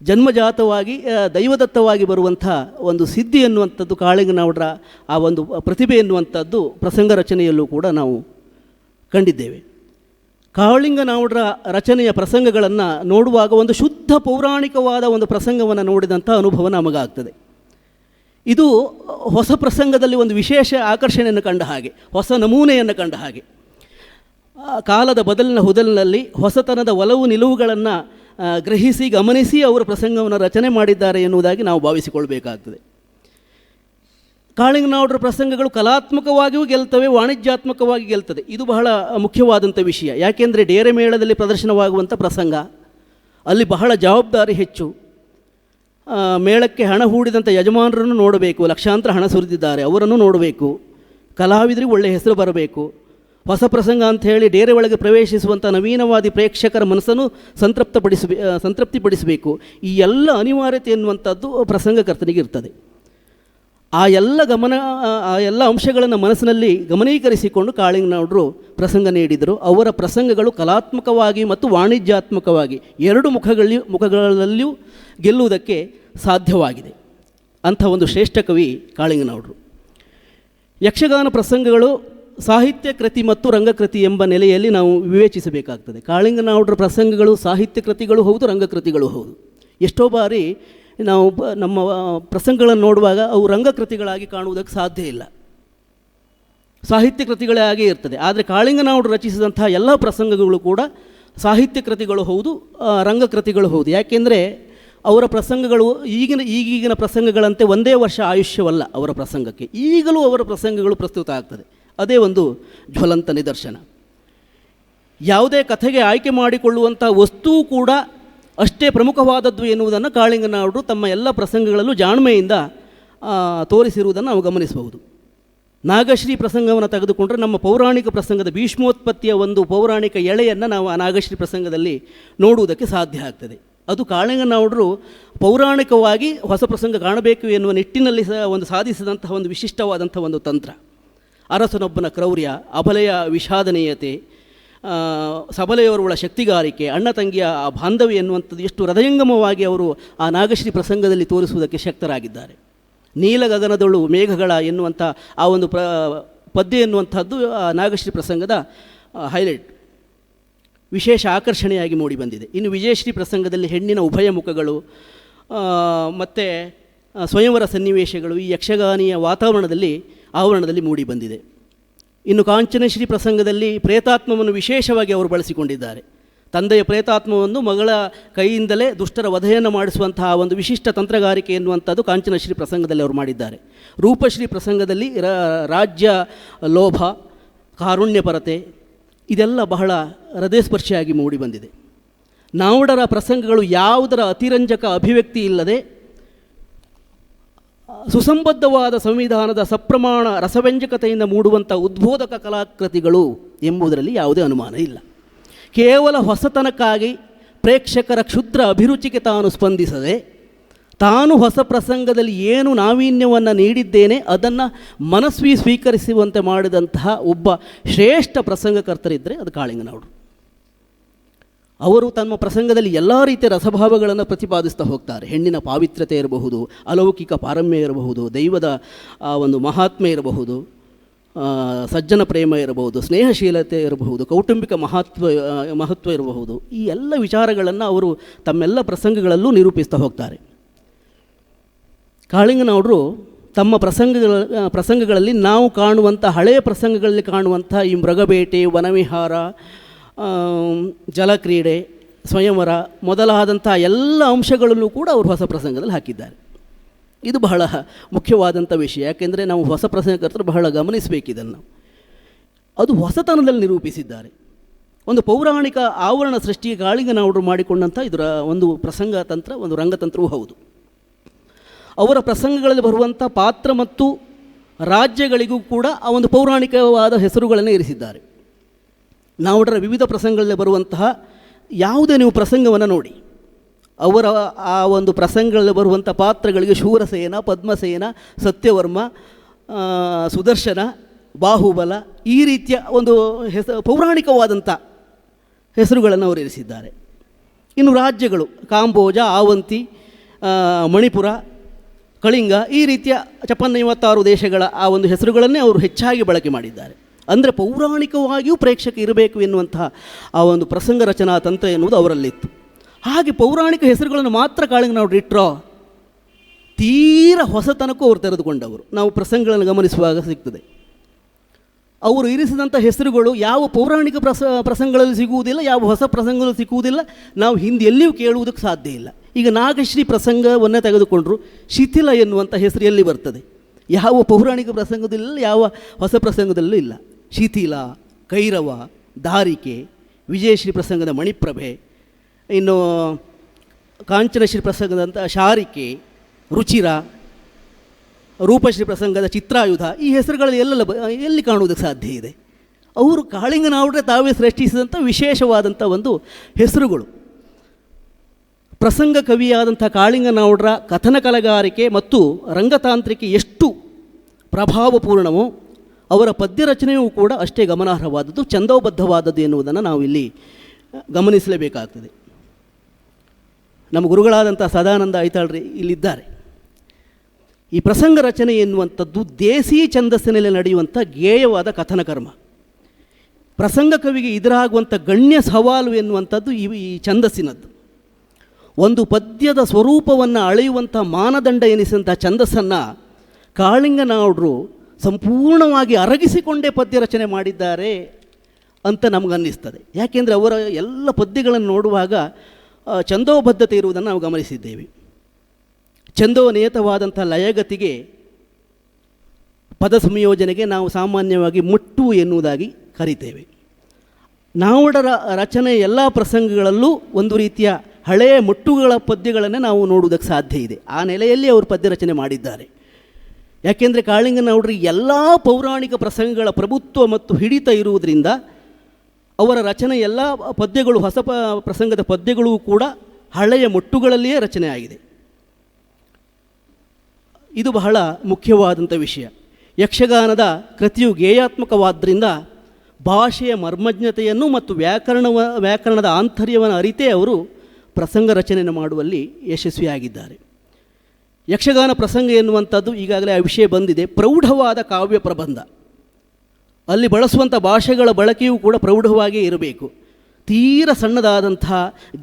ಜನ್ಮಜಾತವಾಗಿ ದೈವದತ್ತವಾಗಿ ಬರುವಂಥ ಒಂದು ಸಿದ್ಧಿ ಎನ್ನುವಂಥದ್ದು ಕಾಳಿಂಗನವಡರ ಆ ಒಂದು ಪ್ರತಿಭೆ ಎನ್ನುವಂಥದ್ದು ಪ್ರಸಂಗ ರಚನೆಯಲ್ಲೂ ಕೂಡ ನಾವು ಕಂಡಿದ್ದೇವೆ. ಕಾಳಿಂಗನವಡರ ರಚನೆಯ ಪ್ರಸಂಗಗಳನ್ನು ನೋಡುವಾಗ ಒಂದು ಶುದ್ಧ ಪೌರಾಣಿಕವಾದ ಒಂದು ಪ್ರಸಂಗವನ್ನು ನೋಡಿದಂಥ ಅನುಭವ ನಮಗಾಗ್ತದೆ. ಇದು ಹೊಸ ಪ್ರಸಂಗದಲ್ಲಿ ಒಂದು ವಿಶೇಷ ಆಕರ್ಷಣೆಯನ್ನು ಕಂಡ ಹಾಗೆ, ಹೊಸ ನಮೂನೆಯನ್ನು ಕಂಡ ಹಾಗೆ, ಕಾಲದ ಹೊದಲಿನಲ್ಲಿ ಹೊಸತನದ ಒಲವು ನಿಲುವುಗಳನ್ನು ಗ್ರಹಿಸಿ ಗಮನಿಸಿ ಅವರು ಪ್ರಸಂಗವನ್ನು ರಚನೆ ಮಾಡಿದ್ದಾರೆ ಎನ್ನುವುದಾಗಿ ನಾವು ಭಾವಿಸಿಕೊಳ್ಬೇಕಾಗ್ತದೆ. ಕಾಳಿಂಗನವಡರ ಪ್ರಸಂಗಗಳು ಕಲಾತ್ಮಕವಾಗಿಯೂ ಗೆಲ್ತವೆ, ವಾಣಿಜ್ಯಾತ್ಮಕವಾಗಿ ಗೆಲ್ತದೆ. ಇದು ಬಹಳ ಮುಖ್ಯವಾದಂಥ ವಿಷಯ. ಯಾಕೆಂದರೆ ಡೇರೆ ಮೇಳದಲ್ಲಿ ಪ್ರದರ್ಶನವಾಗುವಂಥ ಪ್ರಸಂಗ, ಅಲ್ಲಿ ಬಹಳ ಜವಾಬ್ದಾರಿ ಹೆಚ್ಚು. ಮೇಳಕ್ಕೆ ಹಣ ಹೂಡಿದಂಥ ಯಜಮಾನರನ್ನು ನೋಡಬೇಕು, ಲಕ್ಷಾಂತರ ಹಣ ಸುರಿದಿದ್ದಾರೆ, ಅವರನ್ನು ನೋಡಬೇಕು, ಕಲಾವಿದರಿಗೆ ಒಳ್ಳೆಯ ಹೆಸರು ಬರಬೇಕು. ಹೊಸ ಪ್ರಸಂಗ ಅಂಥೇಳಿ ಡೇರೆ ಒಳಗೆ ಪ್ರವೇಶಿಸುವಂಥ ನವೀನವಾದಿ ಪ್ರೇಕ್ಷಕರ ಮನಸ್ಸನ್ನು ಸಂತೃಪ್ತಿಪಡಿಸಬೇಕು. ಈ ಎಲ್ಲ ಅನಿವಾರ್ಯತೆ ಎನ್ನುವಂಥದ್ದು ಪ್ರಸಂಗಕರ್ತನಿಗೆ ಇರ್ತದೆ. ಆ ಎಲ್ಲ ಅಂಶಗಳನ್ನು ಮನಸ್ಸಿನಲ್ಲಿ ಗಮನೀಕರಿಸಿಕೊಂಡು ಕಾಳಿಂಗನವಡರು ಪ್ರಸಂಗ ನೀಡಿದರು. ಅವರ ಪ್ರಸಂಗಗಳು ಕಲಾತ್ಮಕವಾಗಿ ಮತ್ತು ವಾಣಿಜ್ಯಾತ್ಮಕವಾಗಿ ಎರಡು ಮುಖಗಳಲ್ಲಿಯೂ ಗೆಲ್ಲುವುದಕ್ಕೆ ಸಾಧ್ಯವಾಗಿದೆ. ಅಂಥ ಒಂದು ಶ್ರೇಷ್ಠ ಕವಿ ಕಾಳಿಂಗನವಡರು. ಯಕ್ಷಗಾನ ಪ್ರಸಂಗಗಳು ಸಾಹಿತ್ಯ ಕೃತಿ ಮತ್ತು ರಂಗಕೃತಿ ಎಂಬ ನೆಲೆಯಲ್ಲಿ ನಾವು ವಿವೇಚಿಸಬೇಕಾಗ್ತದೆ. ಕಾಳಿಂಗನವಡರ ಪ್ರಸಂಗಗಳು ಸಾಹಿತ್ಯ ಕೃತಿಗಳು ಹೌದು, ರಂಗಕೃತಿಗಳು ಹೌದು. ಎಷ್ಟೋ ಬಾರಿ ನಾವು ನಮ್ಮ ಪ್ರಸಂಗಗಳನ್ನು ನೋಡುವಾಗ ಅವು ರಂಗಕೃತಿಗಳಾಗಿ ಕಾಣುವುದಕ್ಕೆ ಸಾಧ್ಯ ಇಲ್ಲ, ಸಾಹಿತ್ಯ ಕೃತಿಗಳೇ ಆಗೇ ಇರ್ತದೆ. ಆದರೆ ಕಾಳಿಂಗನವಡರು ರಚಿಸಿದಂಥ ಎಲ್ಲ ಪ್ರಸಂಗಗಳು ಕೂಡ ಸಾಹಿತ್ಯ ಕೃತಿಗಳು ಹೌದು, ರಂಗಕೃತಿಗಳು ಹೌದು. ಯಾಕೆಂದರೆ ಅವರ ಪ್ರಸಂಗಗಳು ಈಗಿನ ಪ್ರಸಂಗಗಳಂತೆ ಒಂದೇ ವರ್ಷ ಆಯುಷ್ಯವಲ್ಲ ಅವರ ಪ್ರಸಂಗಕ್ಕೆ. ಈಗಲೂ ಅವರ ಪ್ರಸಂಗಗಳು ಪ್ರಸ್ತುತ ಆಗ್ತದೆ. ಅದೇ ಒಂದು ಜ್ವಲಂತ ನಿದರ್ಶನ. ಯಾವುದೇ ಕಥೆಗೆ ಆಯ್ಕೆ ಮಾಡಿಕೊಳ್ಳುವಂಥ ವಸ್ತುವು ಕೂಡ ಅಷ್ಟೇ ಪ್ರಮುಖವಾದದ್ದು ಎನ್ನುವುದನ್ನು ಕಾಳಿಂಗನವಡರು ತಮ್ಮ ಎಲ್ಲ ಪ್ರಸಂಗಗಳಲ್ಲೂ ಜಾಣ್ಮೆಯಿಂದ ತೋರಿಸಿರುವುದನ್ನು ನಾವು ಗಮನಿಸಬಹುದು. ನಾಗಶ್ರೀ ಪ್ರಸಂಗವನ್ನು ತೆಗೆದುಕೊಂಡ್ರೆ ನಮ್ಮ ಪೌರಾಣಿಕ ಪ್ರಸಂಗದ ಭೀಷ್ಮೋತ್ಪತ್ತಿಯ ಒಂದು ಪೌರಾಣಿಕ ಎಳೆಯನ್ನು ನಾವು ಆ ನಾಗಶ್ರೀ ಪ್ರಸಂಗದಲ್ಲಿ ನೋಡುವುದಕ್ಕೆ ಸಾಧ್ಯ ಆಗ್ತದೆ. ಅದು ಕಾಳಿಂಗನವಡರು ಪೌರಾಣಿಕವಾಗಿ ಹೊಸ ಪ್ರಸಂಗ ಕಾಣಬೇಕು ಎನ್ನುವ ನಿಟ್ಟಿನಲ್ಲಿ ಒಂದು ಸಾಧಿಸಿದಂತಹ ಒಂದು ವಿಶಿಷ್ಟವಾದಂಥ ಒಂದು ತಂತ್ರ. ಅರಸನೊಬ್ಬನ ಕ್ರೌರ್ಯ, ಅಬಲೆಯ ವಿಷಾದನೀಯತೆ, ಸಬಲೆಯವರುಗಳ ಶಕ್ತಿಗಾರಿಕೆ, ಅಣ್ಣ ತಂಗಿಯ ಆ ಬಾಂಧವ್ಯ ಎನ್ನುವಂಥದ್ದು ಎಷ್ಟು ಹೃದಯಂಗಮವಾಗಿ ಅವರು ಆ ನಾಗಶ್ರೀ ಪ್ರಸಂಗದಲ್ಲಿ ತೋರಿಸುವುದಕ್ಕೆ ಶಕ್ತರಾಗಿದ್ದಾರೆ. ನೀಲಗಗನದೊಳು ಮೇಘಗಳ ಎನ್ನುವಂಥ ಆ ಒಂದು ಪದ್ಯ ಎನ್ನುವಂಥದ್ದು ಆ ನಾಗಶ್ರೀ ಪ್ರಸಂಗದ ಹೈಲೈಟ್, ವಿಶೇಷ ಆಕರ್ಷಣೆಯಾಗಿ ಮೂಡಿಬಂದಿದೆ. ಇನ್ನು ವಿಜಯಶ್ರೀ ಪ್ರಸಂಗದಲ್ಲಿ ಹೆಣ್ಣಿನ ಉಭಯ ಮುಖಗಳು ಮತ್ತು ಸ್ವಯಂವರ ಸನ್ನಿವೇಶಗಳು ಈ ಯಕ್ಷಗಾನಿಯ ಆವರಣದಲ್ಲಿ ಮೂಡಿಬಂದಿದೆ. ಇನ್ನು ಕಾಂಚನಶ್ರೀ ಪ್ರಸಂಗದಲ್ಲಿ ಪ್ರೇತಾತ್ಮವನ್ನು ವಿಶೇಷವಾಗಿ ಅವರು ಬಳಸಿಕೊಂಡಿದ್ದಾರೆ. ತಂದೆಯ ಪ್ರೇತಾತ್ಮವನ್ನು ಮಗಳ ಕೈಯಿಂದಲೇ ದುಷ್ಟರ ವಧೆಯನ್ನು ಮಾಡಿಸುವಂತಹ ಒಂದು ವಿಶಿಷ್ಟ ತಂತ್ರಗಾರಿಕೆ ಎನ್ನುವಂಥದ್ದು ಕಾಂಚನಶ್ರೀ ಪ್ರಸಂಗದಲ್ಲಿ ಅವರು ಮಾಡಿದ್ದಾರೆ. ರೂಪಶ್ರೀ ಪ್ರಸಂಗದಲ್ಲಿ ರಾಜ್ಯ ಲೋಭ, ಕಾರುಣ್ಯಪರತೆ ಇದೆಲ್ಲ ಬಹಳ ಹೃದಯಸ್ಪರ್ಶಿಯಾಗಿ ಮೂಡಿಬಂದಿದೆ. ನಾವಡರ ಪ್ರಸಂಗಗಳು ಯಾವುದರ ಅತಿರಂಜಕ ಅಭಿವ್ಯಕ್ತಿ ಇಲ್ಲದೆ ಸುಸಂಬದ್ಧವಾದ ಸಂವಿಧಾನದ ಸಪ್ರಮಾಣ ರಸವ್ಯಂಜಕತೆಯಿಂದ ಮೂಡುವಂಥ ಉದ್ಬೋಧಕ ಕಲಾಕೃತಿಗಳು ಎಂಬುದರಲ್ಲಿ ಯಾವುದೇ ಅನುಮಾನ ಇಲ್ಲ. ಕೇವಲ ಹೊಸತನಕ್ಕಾಗಿ ಪ್ರೇಕ್ಷಕರ ಕ್ಷುದ್ರ ಅಭಿರುಚಿಗೆ ತಾನು ಸ್ಪಂದಿಸದೆ ತಾನು ಹೊಸ ಪ್ರಸಂಗದಲ್ಲಿ ಏನು ನಾವೀನ್ಯವನ್ನು ನೀಡಿದ್ದೇನೆ ಅದನ್ನು ಮನಸ್ವಿ ಸ್ವೀಕರಿಸುವಂತೆ ಮಾಡಿದಂತಹ ಒಬ್ಬ ಶ್ರೇಷ್ಠ ಪ್ರಸಂಗಕರ್ತರಿದ್ದರೆ ಅದು ಕಾಳಿಂಗನವಡರು. ಅವರು ತಮ್ಮ ಪ್ರಸಂಗದಲ್ಲಿ ಎಲ್ಲ ರೀತಿಯ ರಸಭಾವಗಳನ್ನು ಪ್ರತಿಪಾದಿಸ್ತಾ ಹೋಗ್ತಾರೆ. ಹೆಣ್ಣಿನ ಪಾವಿತ್ರ್ಯತೆ ಇರಬಹುದು, ಅಲೌಕಿಕ ಪಾರಮ್ಯ ಇರಬಹುದು, ದೈವದ ಒಂದು ಮಹಾತ್ಮೆ ಇರಬಹುದು, ಸಜ್ಜನ ಪ್ರೇಮ ಇರಬಹುದು, ಸ್ನೇಹಶೀಲತೆ ಇರಬಹುದು, ಕೌಟುಂಬಿಕ ಮಹತ್ವ ಇರಬಹುದು. ಈ ಎಲ್ಲ ವಿಚಾರಗಳನ್ನು ಅವರು ತಮ್ಮೆಲ್ಲ ಪ್ರಸಂಗಗಳಲ್ಲೂ ಹೋಗ್ತಾರೆ. ಕಾಳಿಂಗನವರು ತಮ್ಮ ಪ್ರಸಂಗಗಳಲ್ಲಿ ನಾವು ಕಾಣುವಂಥ ಹಳೆಯ ಪ್ರಸಂಗಗಳಲ್ಲಿ ಕಾಣುವಂಥ ಈ ಮೃಗಬೇಟೆ, ವನವಿಹಾರ, ಜಲಕ್ರೀಡೆ, ಸ್ವಯಂವರ ಮೊದಲಾದಂಥ ಎಲ್ಲ ಅಂಶಗಳನ್ನು ಕೂಡ ಅವರು ಹೊಸ ಪ್ರಸಂಗದಲ್ಲಿ ಹಾಕಿದ್ದಾರೆ. ಇದು ಬಹಳ ಮುಖ್ಯವಾದಂಥ ವಿಷಯ. ಯಾಕೆಂದರೆ ನಾವು ಹೊಸ ಪ್ರಸಂಗಕರ್ತರು ಬಹಳ ಗಮನಿಸಬೇಕಿದನ್ನು. ಅದು ಹೊಸತನದಲ್ಲಿ ನಿರೂಪಿಸಿದ್ದಾರೆ. ಒಂದು ಪೌರಾಣಿಕ ಆವರಣ ಸೃಷ್ಟಿಗೆ ಕಾಳಿಂಗನವರು ಮಾಡಿಕೊಂಡಂಥ ಇದರ ಒಂದು ಪ್ರಸಂಗ ತಂತ್ರ, ಒಂದು ರಂಗತಂತ್ರವೂ ಹೌದು. ಅವರ ಪ್ರಸಂಗಗಳಲ್ಲಿ ಬರುವಂಥ ಪಾತ್ರ ಮತ್ತು ರಾಜ್ಯಗಳಿಗೂ ಕೂಡ ಆ ಒಂದು ಪೌರಾಣಿಕವಾದ ಹೆಸರುಗಳನ್ನು ಇರಿಸಿದ್ದಾರೆ. ನಾವುಡರ ವಿವಿಧ ಪ್ರಸಂಗಗಳಲ್ಲಿ ಬರುವಂತಹ ಯಾವುದೇ ನೀವು ಪ್ರಸಂಗವನ್ನು ನೋಡಿ, ಅವರ ಆ ಒಂದು ಪ್ರಸಂಗಗಳಲ್ಲಿ ಬರುವಂಥ ಪಾತ್ರಗಳಿಗೆ ಶೂರಸೇನ, ಪದ್ಮಸೇನ, ಸತ್ಯವರ್ಮ, ಸುದರ್ಶನ, ಬಾಹುಬಲ ಈ ರೀತಿಯ ಒಂದು ಪೌರಾಣಿಕವಾದಂಥ ಹೆಸರುಗಳನ್ನು ಅವರು ಇರಿಸಿದ್ದಾರೆ. ಇನ್ನು ರಾಜ್ಯಗಳು ಕಾಂಬೋಜ, ಆವಂತಿ, ಮಣಿಪುರ, ಕಳಿಂಗ ಈ ರೀತಿಯ 56 ದೇಶಗಳ ಆ ಒಂದು ಹೆಸರುಗಳನ್ನೇ ಅವರು ಹೆಚ್ಚಾಗಿ ಬಳಕೆ ಮಾಡಿದ್ದಾರೆ. ಅಂದರೆ ಪೌರಾಣಿಕವಾಗಿಯೂ ಪ್ರೇಕ್ಷಕ ಇರಬೇಕು ಎನ್ನುವಂತಹ ಆ ಒಂದು ಪ್ರಸಂಗ ರಚನಾ ತಂತ್ರ ಎನ್ನುವುದು ಅವರಲ್ಲಿತ್ತು. ಹಾಗೆ ಪೌರಾಣಿಕ ಹೆಸರುಗಳನ್ನು ಮಾತ್ರ ಕಾಳಿಂಗನವರು ಇಟ್ಟರೋ ತೀರ ಹೊಸತನಕ್ಕೂ ಅವರು ತೆರೆದುಕೊಂಡವರು ನಾವು ಪ್ರಸಂಗಗಳನ್ನು ಗಮನಿಸುವಾಗ ಸಿಗ್ತದೆ. ಅವರು ಇರಿಸಿದಂಥ ಹೆಸರುಗಳು ಯಾವ ಪೌರಾಣಿಕ ಪ್ರಸಂಗಗಳಲ್ಲಿ ಸಿಗುವುದಿಲ್ಲ, ಯಾವ ಹೊಸ ಪ್ರಸಂಗಗಳು ಸಿಗುವುದಿಲ್ಲ, ನಾವು ಹಿಂದೆ ಎಲ್ಲಿಯೂ ಕೇಳುವುದಕ್ಕೆ ಸಾಧ್ಯ ಇಲ್ಲ. ಈಗ ನಾಗಶ್ರೀ ಪ್ರಸಂಗವನ್ನೇ ತೆಗೆದುಕೊಂಡರು, ಶಿಥಿಲ ಎನ್ನುವಂಥ ಹೆಸರು ಎಲ್ಲಿ ಬರ್ತದೆ? ಯಾವ ಪೌರಾಣಿಕ ಪ್ರಸಂಗದಲ್ಲೂ ಯಾವ ಹೊಸ ಪ್ರಸಂಗದಲ್ಲೂ ಇಲ್ಲ. ಶಿಥಿಲ, ಕೈರವ, ದಾರಿಕೆ, ವಿಜಯಶ್ರೀ ಪ್ರಸಂಗದ ಮಣಿಪ್ರಭೆ, ಇನ್ನು ಕಾಂಚನಶ್ರೀ ಪ್ರಸಂಗದಂಥ ಶಾರಿಕೆ, ರುಚಿರ, ರೂಪಶ್ರೀ ಪ್ರಸಂಗದ ಚಿತ್ರಾಯುಧ ಈ ಹೆಸರುಗಳಲ್ಲಿ ಎಲ್ಲಿ ಕಾಣುವುದಕ್ಕೆ ಸಾಧ್ಯ ಇದೆ? ಅವರು ಕಾಳಿಂಗನವರೇ ತಾವೇ ಸೃಷ್ಟಿಸಿದಂಥ ವಿಶೇಷವಾದಂಥ ಒಂದು ಹೆಸರುಗಳು. ಪ್ರಸಂಗ ಕವಿಯಾದಂಥ ಕಾಳಿಂಗನವರ ಕಥನ ಕಲೆಗಾರಿಕೆ ಮತ್ತು ರಂಗತಾಂತ್ರಿಕೆ ಎಷ್ಟು ಪ್ರಭಾವಪೂರ್ಣವೋ ಅವರ ಪದ್ಯ ರಚನೆಯೂ ಕೂಡ ಅಷ್ಟೇ ಗಮನಾರ್ಹವಾದದ್ದು, ಛಂದೋಬದ್ಧವಾದದ್ದು ಎನ್ನುವುದನ್ನು ನಾವು ಇಲ್ಲಿ ಗಮನಿಸಲೇಬೇಕಾಗ್ತದೆ. ನಮ್ಮ ಗುರುಗಳಾದಂಥ ಸದಾನಂದ ಐತಾಳ್ರಿ ಇಲ್ಲಿದ್ದಾರೆ. ಈ ಪ್ರಸಂಗ ರಚನೆ ಎನ್ನುವಂಥದ್ದು ದೇಸಿ ಛಂದಸ್ಸಿನಲ್ಲಿ ನಡೆಯುವಂಥ ಗೇಯವಾದ ಕಥನ ಕರ್ಮ. ಪ್ರಸಂಗ ಕವಿಗೆ ಎದುರಾಗುವಂಥ ಗಣ್ಯ ಸವಾಲು ಎನ್ನುವಂಥದ್ದು ಈ ಛಂದಸ್ಸಿನದ್ದು. ಒಂದು ಪದ್ಯದ ಸ್ವರೂಪವನ್ನು ಅಳೆಯುವಂಥ ಮಾನದಂಡ ಎನಿಸಿದಂಥ ಛಂದಸ್ಸನ್ನು ಕಾಳಿಂಗನವರು ಸಂಪೂರ್ಣವಾಗಿ ಅರಗಿಸಿಕೊಂಡೇ ಪದ್ಯ ರಚನೆ ಮಾಡಿದ್ದಾರೆ ಅಂತ ನಮಗನ್ನಿಸ್ತದೆ. ಯಾಕೆಂದರೆ ಅವರ ಎಲ್ಲ ಪದ್ಯಗಳನ್ನು ನೋಡುವಾಗ ಛಂದೋಬದ್ಧತೆ ಇರುವುದನ್ನು ನಾವು ಗಮನಿಸಿದ್ದೇವೆ. ಛಂದೋನಿಯತವಾದಂಥ ಲಯಗತಿಗೆ, ಪದ ಸಂಯೋಜನೆಗೆ ನಾವು ಸಾಮಾನ್ಯವಾಗಿ ಮುಟ್ಟು ಎನ್ನುವುದಾಗಿ ಕರಿತೇವೆ. ನಾವುಡರ ರಚನೆ ಎಲ್ಲ ಪ್ರಸಂಗಗಳಲ್ಲೂ ಒಂದು ರೀತಿಯ ಹಳೆಯ ಮುಟ್ಟುಗಳ ಪದ್ಯಗಳನ್ನೇ ನಾವು ನೋಡುವುದಕ್ಕೆ ಸಾಧ್ಯ ಇದೆ. ಆ ನೆಲೆಯಲ್ಲಿ ಅವರು ಪದ್ಯ ರಚನೆ ಮಾಡಿದ್ದಾರೆ. ಯಾಕೆಂದರೆ ಕಾಳಿಂಗನವರಿಗೆ ಎಲ್ಲ ಪೌರಾಣಿಕ ಪ್ರಸಂಗಗಳ ಪ್ರಭುತ್ವ ಮತ್ತು ಹಿಡಿತ ಇರುವುದರಿಂದ ಅವರ ರಚನೆ ಎಲ್ಲ ಪದ್ಯಗಳು, ಹೊಸ ಪ್ರಸಂಗದ ಪದ್ಯಗಳೂ ಕೂಡ ಹಳೆಯ ಮುಟ್ಟುಗಳಲ್ಲಿಯೇ ರಚನೆ ಆಗಿದೆ. ಇದು ಬಹಳ ಮುಖ್ಯವಾದಂಥ ವಿಷಯ. ಯಕ್ಷಗಾನದ ಕೃತಿಯು ಗೇಯಾತ್ಮಕವಾದ್ದರಿಂದ ಭಾಷೆಯ ಮರ್ಮಜ್ಞತೆಯನ್ನು ಮತ್ತು ವ್ಯಾಕರಣದ ಆಂತರ್ಯವನ್ನು ಅರಿತೇ ಅವರು ಪ್ರಸಂಗ ರಚನೆಯನ್ನು ಮಾಡುವಲ್ಲಿ ಯಶಸ್ವಿಯಾಗಿದ್ದಾರೆ. ಯಕ್ಷಗಾನ ಪ್ರಸಂಗ ಎನ್ನುವಂಥದ್ದು ಈಗಾಗಲೇ ಆ ವಿಷಯ ಬಂದಿದೆ, ಪ್ರೌಢವಾದ ಕಾವ್ಯ ಪ್ರಬಂಧ. ಅಲ್ಲಿ ಬಳಸುವಂಥ ಭಾಷೆಗಳ ಬಳಕೆಯೂ ಕೂಡ ಪ್ರೌಢವಾಗಿಯೇ ಇರಬೇಕು. ತೀರ ಸಣ್ಣದಾದಂಥ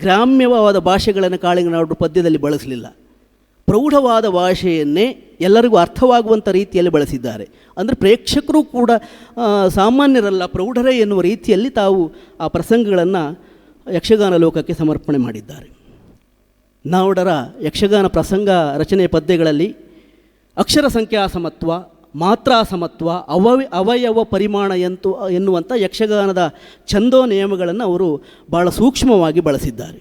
ಗ್ರಾಮ್ಯವಾದ ಭಾಷೆಗಳನ್ನು ಕಾಳಿಂಗನವರು ಪದ್ಯದಲ್ಲಿ ಬಳಸಲಿಲ್ಲ. ಪ್ರೌಢವಾದ ಭಾಷೆಯನ್ನೇ ಎಲ್ಲರಿಗೂ ಅರ್ಥವಾಗುವಂಥ ರೀತಿಯಲ್ಲಿ ಬಳಸಿದ್ದಾರೆ. ಅಂದರೆ ಪ್ರೇಕ್ಷಕರು ಕೂಡ ಸಾಮಾನ್ಯರಲ್ಲ, ಪ್ರೌಢರೇ ಎನ್ನುವ ರೀತಿಯಲ್ಲಿ ತಾವು ಆ ಪ್ರಸಂಗಗಳನ್ನು ಯಕ್ಷಗಾನ ಲೋಕಕ್ಕೆ ಸಮರ್ಪಣೆ ಮಾಡಿದ್ದಾರೆ. ನಾವುಡರ ಯಕ್ಷಗಾನ ಪ್ರಸಂಗ ರಚನೆಯ ಪದ್ಯಗಳಲ್ಲಿ ಅಕ್ಷರ ಸಂಖ್ಯಾ ಸಮತ್ವ, ಮಾತ್ರಾ ಸಮತ್ವ, ಅವಯವ ಪರಿಮಾಣ ಎನ್ನುವಂಥ ಯಕ್ಷಗಾನದ ಛಂದೋ ನಿಯಮಗಳನ್ನು ಅವರು ಭಾಳ ಸೂಕ್ಷ್ಮವಾಗಿ ಬಳಸಿದ್ದಾರೆ.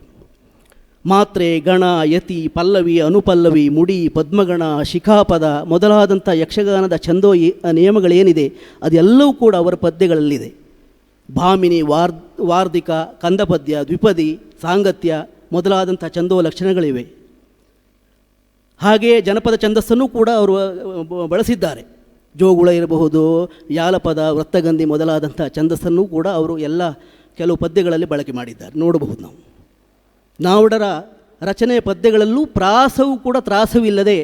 ಮಾತ್ರೆ, ಗಣ, ಯತಿ, ಪಲ್ಲವಿ, ಅನುಪಲ್ಲವಿ, ಮುಡಿ, ಪದ್ಮಗಣ, ಶಿಖಾಪದ ಮೊದಲಾದಂಥ ಯಕ್ಷಗಾನದ ಛಂದೋ ನಿಯಮಗಳೇನಿದೆ ಅದೆಲ್ಲವೂ ಕೂಡ ಅವರ ಪದ್ಯಗಳಲ್ಲಿದೆ. ಭಾಮಿನಿ, ವಾರ್ಧಿಕ, ಕಂದಪದ್ಯ, ದ್ವಿಪದಿ, ಸಾಂಗತ್ಯ ಮೊದಲಾದಂಥ ಛಂದೋ ಲಕ್ಷಣಗಳಿವೆ. ಹಾಗೆಯೇ ಜನಪದ ಛಂದಸ್ಸನ್ನು ಕೂಡ ಅವರು ಬಳಸಿದ್ದಾರೆ. ಜೋಗುಳ ಇರಬಹುದು, ಯಾಲಪದ, ವೃತ್ತಗಂಧಿ ಮೊದಲಾದಂಥ ಛಂದಸ್ಸನ್ನು ಕೂಡ ಅವರು ಎಲ್ಲ ಕೆಲವು ಪದ್ಯಗಳಲ್ಲಿ ಬಳಕೆ ಮಾಡಿದ್ದಾರೆ, ನೋಡಬಹುದು ನಾವು. ನಾವುಡರ ರಚನೆಯ ಪದ್ಯಗಳಲ್ಲೂ ಪ್ರಾಸವು ಕೂಡ ತ್ರಾಸವಿಲ್ಲದೆ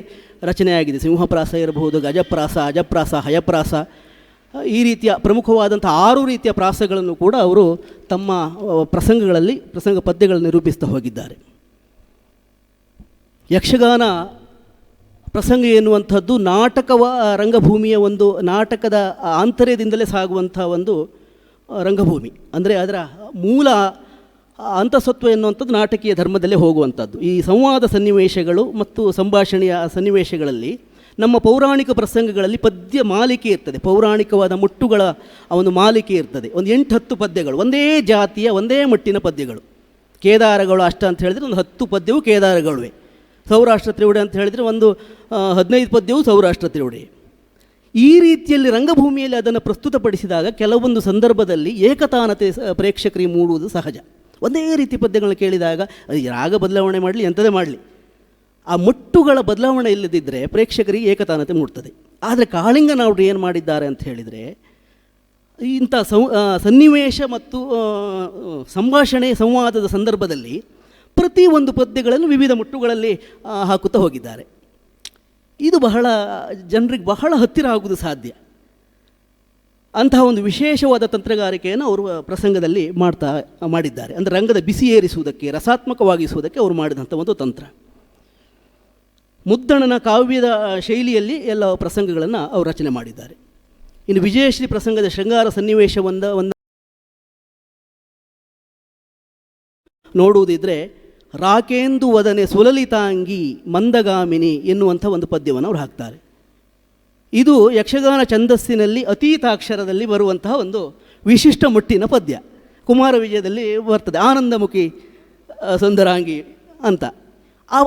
ರಚನೆಯಾಗಿದೆ. ಸಿಂಹಪ್ರಾಸ ಇರಬಹುದು, ಗಜಪ್ರಾಸ, ಅಜಪ್ರಾಸ, ಹಯಪ್ರಾಸ, ಈ ರೀತಿಯ ಪ್ರಮುಖವಾದಂಥ 6 ರೀತಿಯ ಪ್ರಾಸಗಳನ್ನು ಕೂಡ ಅವರು ತಮ್ಮ ಪ್ರಸಂಗಗಳಲ್ಲಿ ಪ್ರಸಂಗ ಪದ್ಯಗಳನ್ನು ನಿರೂಪಿಸ್ತಾ ಹೋಗಿದ್ದಾರೆ. ಯಕ್ಷಗಾನ ಪ್ರಸಂಗ ಎನ್ನುವಂಥದ್ದು ರಂಗಭೂಮಿಯ ಒಂದು ನಾಟಕದ ಆಂತರ್ಯದಿಂದಲೇ ಸಾಗುವಂಥ ಒಂದು ರಂಗಭೂಮಿ. ಅಂದರೆ ಅದರ ಮೂಲ ಅಂತಸತ್ವ ಎನ್ನುವಂಥದ್ದು ನಾಟಕೀಯ ಧರ್ಮದಲ್ಲೇ ಹೋಗುವಂಥದ್ದು. ಈ ಸಂವಾದ ಸನ್ನಿವೇಶಗಳು ಮತ್ತು ಸಂಭಾಷಣೆಯ ಸನ್ನಿವೇಶಗಳಲ್ಲಿ ನಮ್ಮ ಪೌರಾಣಿಕ ಪ್ರಸಂಗಗಳಲ್ಲಿ ಪದ್ಯ ಮಾಲಿಕೆ ಇರ್ತದೆ, ಪೌರಾಣಿಕವಾದ ಮುಟ್ಟುಗಳ ಒಂದು ಮಾಲಿಕೆ ಇರ್ತದೆ. ಒಂದು 8-10 ಪದ್ಯಗಳು, ಒಂದೇ ಜಾತಿಯ ಒಂದೇ ಮಟ್ಟಿನ ಪದ್ಯಗಳು. ಕೇದಾರಗಳು ಅಷ್ಟ ಅಂತ ಹೇಳಿದರೆ ಒಂದು 10 ಪದ್ಯವು ಕೇದಾರಗಳುವೆ. ಸೌರಾಷ್ಟ್ರ ತ್ರಿವುಡೆ ಅಂತ ಹೇಳಿದರೆ ಒಂದು 15 ಪದ್ಯವು ಸೌರಾಷ್ಟ್ರ ತ್ರಿವುಡೆ. ಈ ರೀತಿಯಲ್ಲಿ ರಂಗಭೂಮಿಯಲ್ಲಿ ಅದನ್ನು ಪ್ರಸ್ತುತಪಡಿಸಿದಾಗ ಕೆಲವೊಂದು ಸಂದರ್ಭದಲ್ಲಿ ಏಕತಾನತೆ ಪ್ರೇಕ್ಷಕರಿಗೆ ಮೂಡುವುದು ಸಹಜ. ಒಂದೇ ರೀತಿ ಪದ್ಯಗಳನ್ನು ಕೇಳಿದಾಗ ಅದು ರಾಗ ಬದಲಾವಣೆ ಮಾಡಲಿ ಎಂಥದೇ ಮಾಡಲಿ, ಆ ಮುಟ್ಟುಗಳ ಬದಲಾವಣೆ ಇಲ್ಲದಿದ್ದರೆ ಪ್ರೇಕ್ಷಕರಿಗೆ ಏಕತಾನತೆ ಮೂಡ್ತದೆ. ಆದರೆ ಕಾಳಿಂಗನವರು ಏನು ಮಾಡಿದ್ದಾರೆ ಅಂತ ಹೇಳಿದರೆ, ಇಂಥ ಸನ್ನಿವೇಶ ಮತ್ತು ಸಂಭಾಷಣೆ ಸಂವಾದದ ಸಂದರ್ಭದಲ್ಲಿ ಪ್ರತಿಯೊಂದು ಪದ್ಯಗಳನ್ನು ವಿವಿಧ ಮುಟ್ಟುಗಳಲ್ಲಿ ಹಾಕುತ್ತಾ ಹೋಗಿದ್ದಾರೆ. ಇದು ಬಹಳ ಜನರಿಗೆ ಬಹಳ ಹತ್ತಿರ ಆಗುವುದು ಸಾಧ್ಯ. ಅಂತಹ ಒಂದು ವಿಶೇಷವಾದ ತಂತ್ರಗಾರಿಕೆಯನ್ನು ಅವರು ಪ್ರಸಂಗದಲ್ಲಿ ಮಾಡಿದ್ದಾರೆ. ಅಂದರೆ ರಂಗದ ಬಿಸಿ ಏರಿಸುವುದಕ್ಕೆ, ರಸಾತ್ಮಕವಾಗಿಸುವುದಕ್ಕೆ ಅವರು ಮಾಡಿದಂಥ ಒಂದು ತಂತ್ರ. ಮುದ್ದಣನ ಕಾವ್ಯದ ಶೈಲಿಯಲ್ಲಿ ಎಲ್ಲ ಪ್ರಸಂಗಗಳನ್ನು ಅವರು ರಚನೆ ಮಾಡಿದ್ದಾರೆ. ಇನ್ನು ವಿಜಯಶ್ರೀ ಪ್ರಸಂಗದ ಶೃಂಗಾರ ಸನ್ನಿವೇಶವನ್ನು ನೋಡುವುದಿದ್ದರೆ, ರಾಕೇಂದು ವದನೆ ಸುಲಲಿತಾಂಗಿ ಮಂದಗಾಮಿನಿ ಎನ್ನುವಂಥ ಒಂದು ಪದ್ಯವನ್ನು ಅವರು ಹಾಕ್ತಾರೆ. ಇದು ಯಕ್ಷಗಾನ ಛಂದಸ್ಸಿನಲ್ಲಿ ಅತೀತಾಕ್ಷರದಲ್ಲಿ ಬರುವಂತಹ ಒಂದು ವಿಶಿಷ್ಟ ಮುಟ್ಟಿನ ಪದ್ಯ. ಕುಮಾರ ವಿಜಯದಲ್ಲಿ ಬರ್ತದೆ, ಆನಂದಮುಖಿ ಸುಂದರಾಂಗಿ ಅಂತ.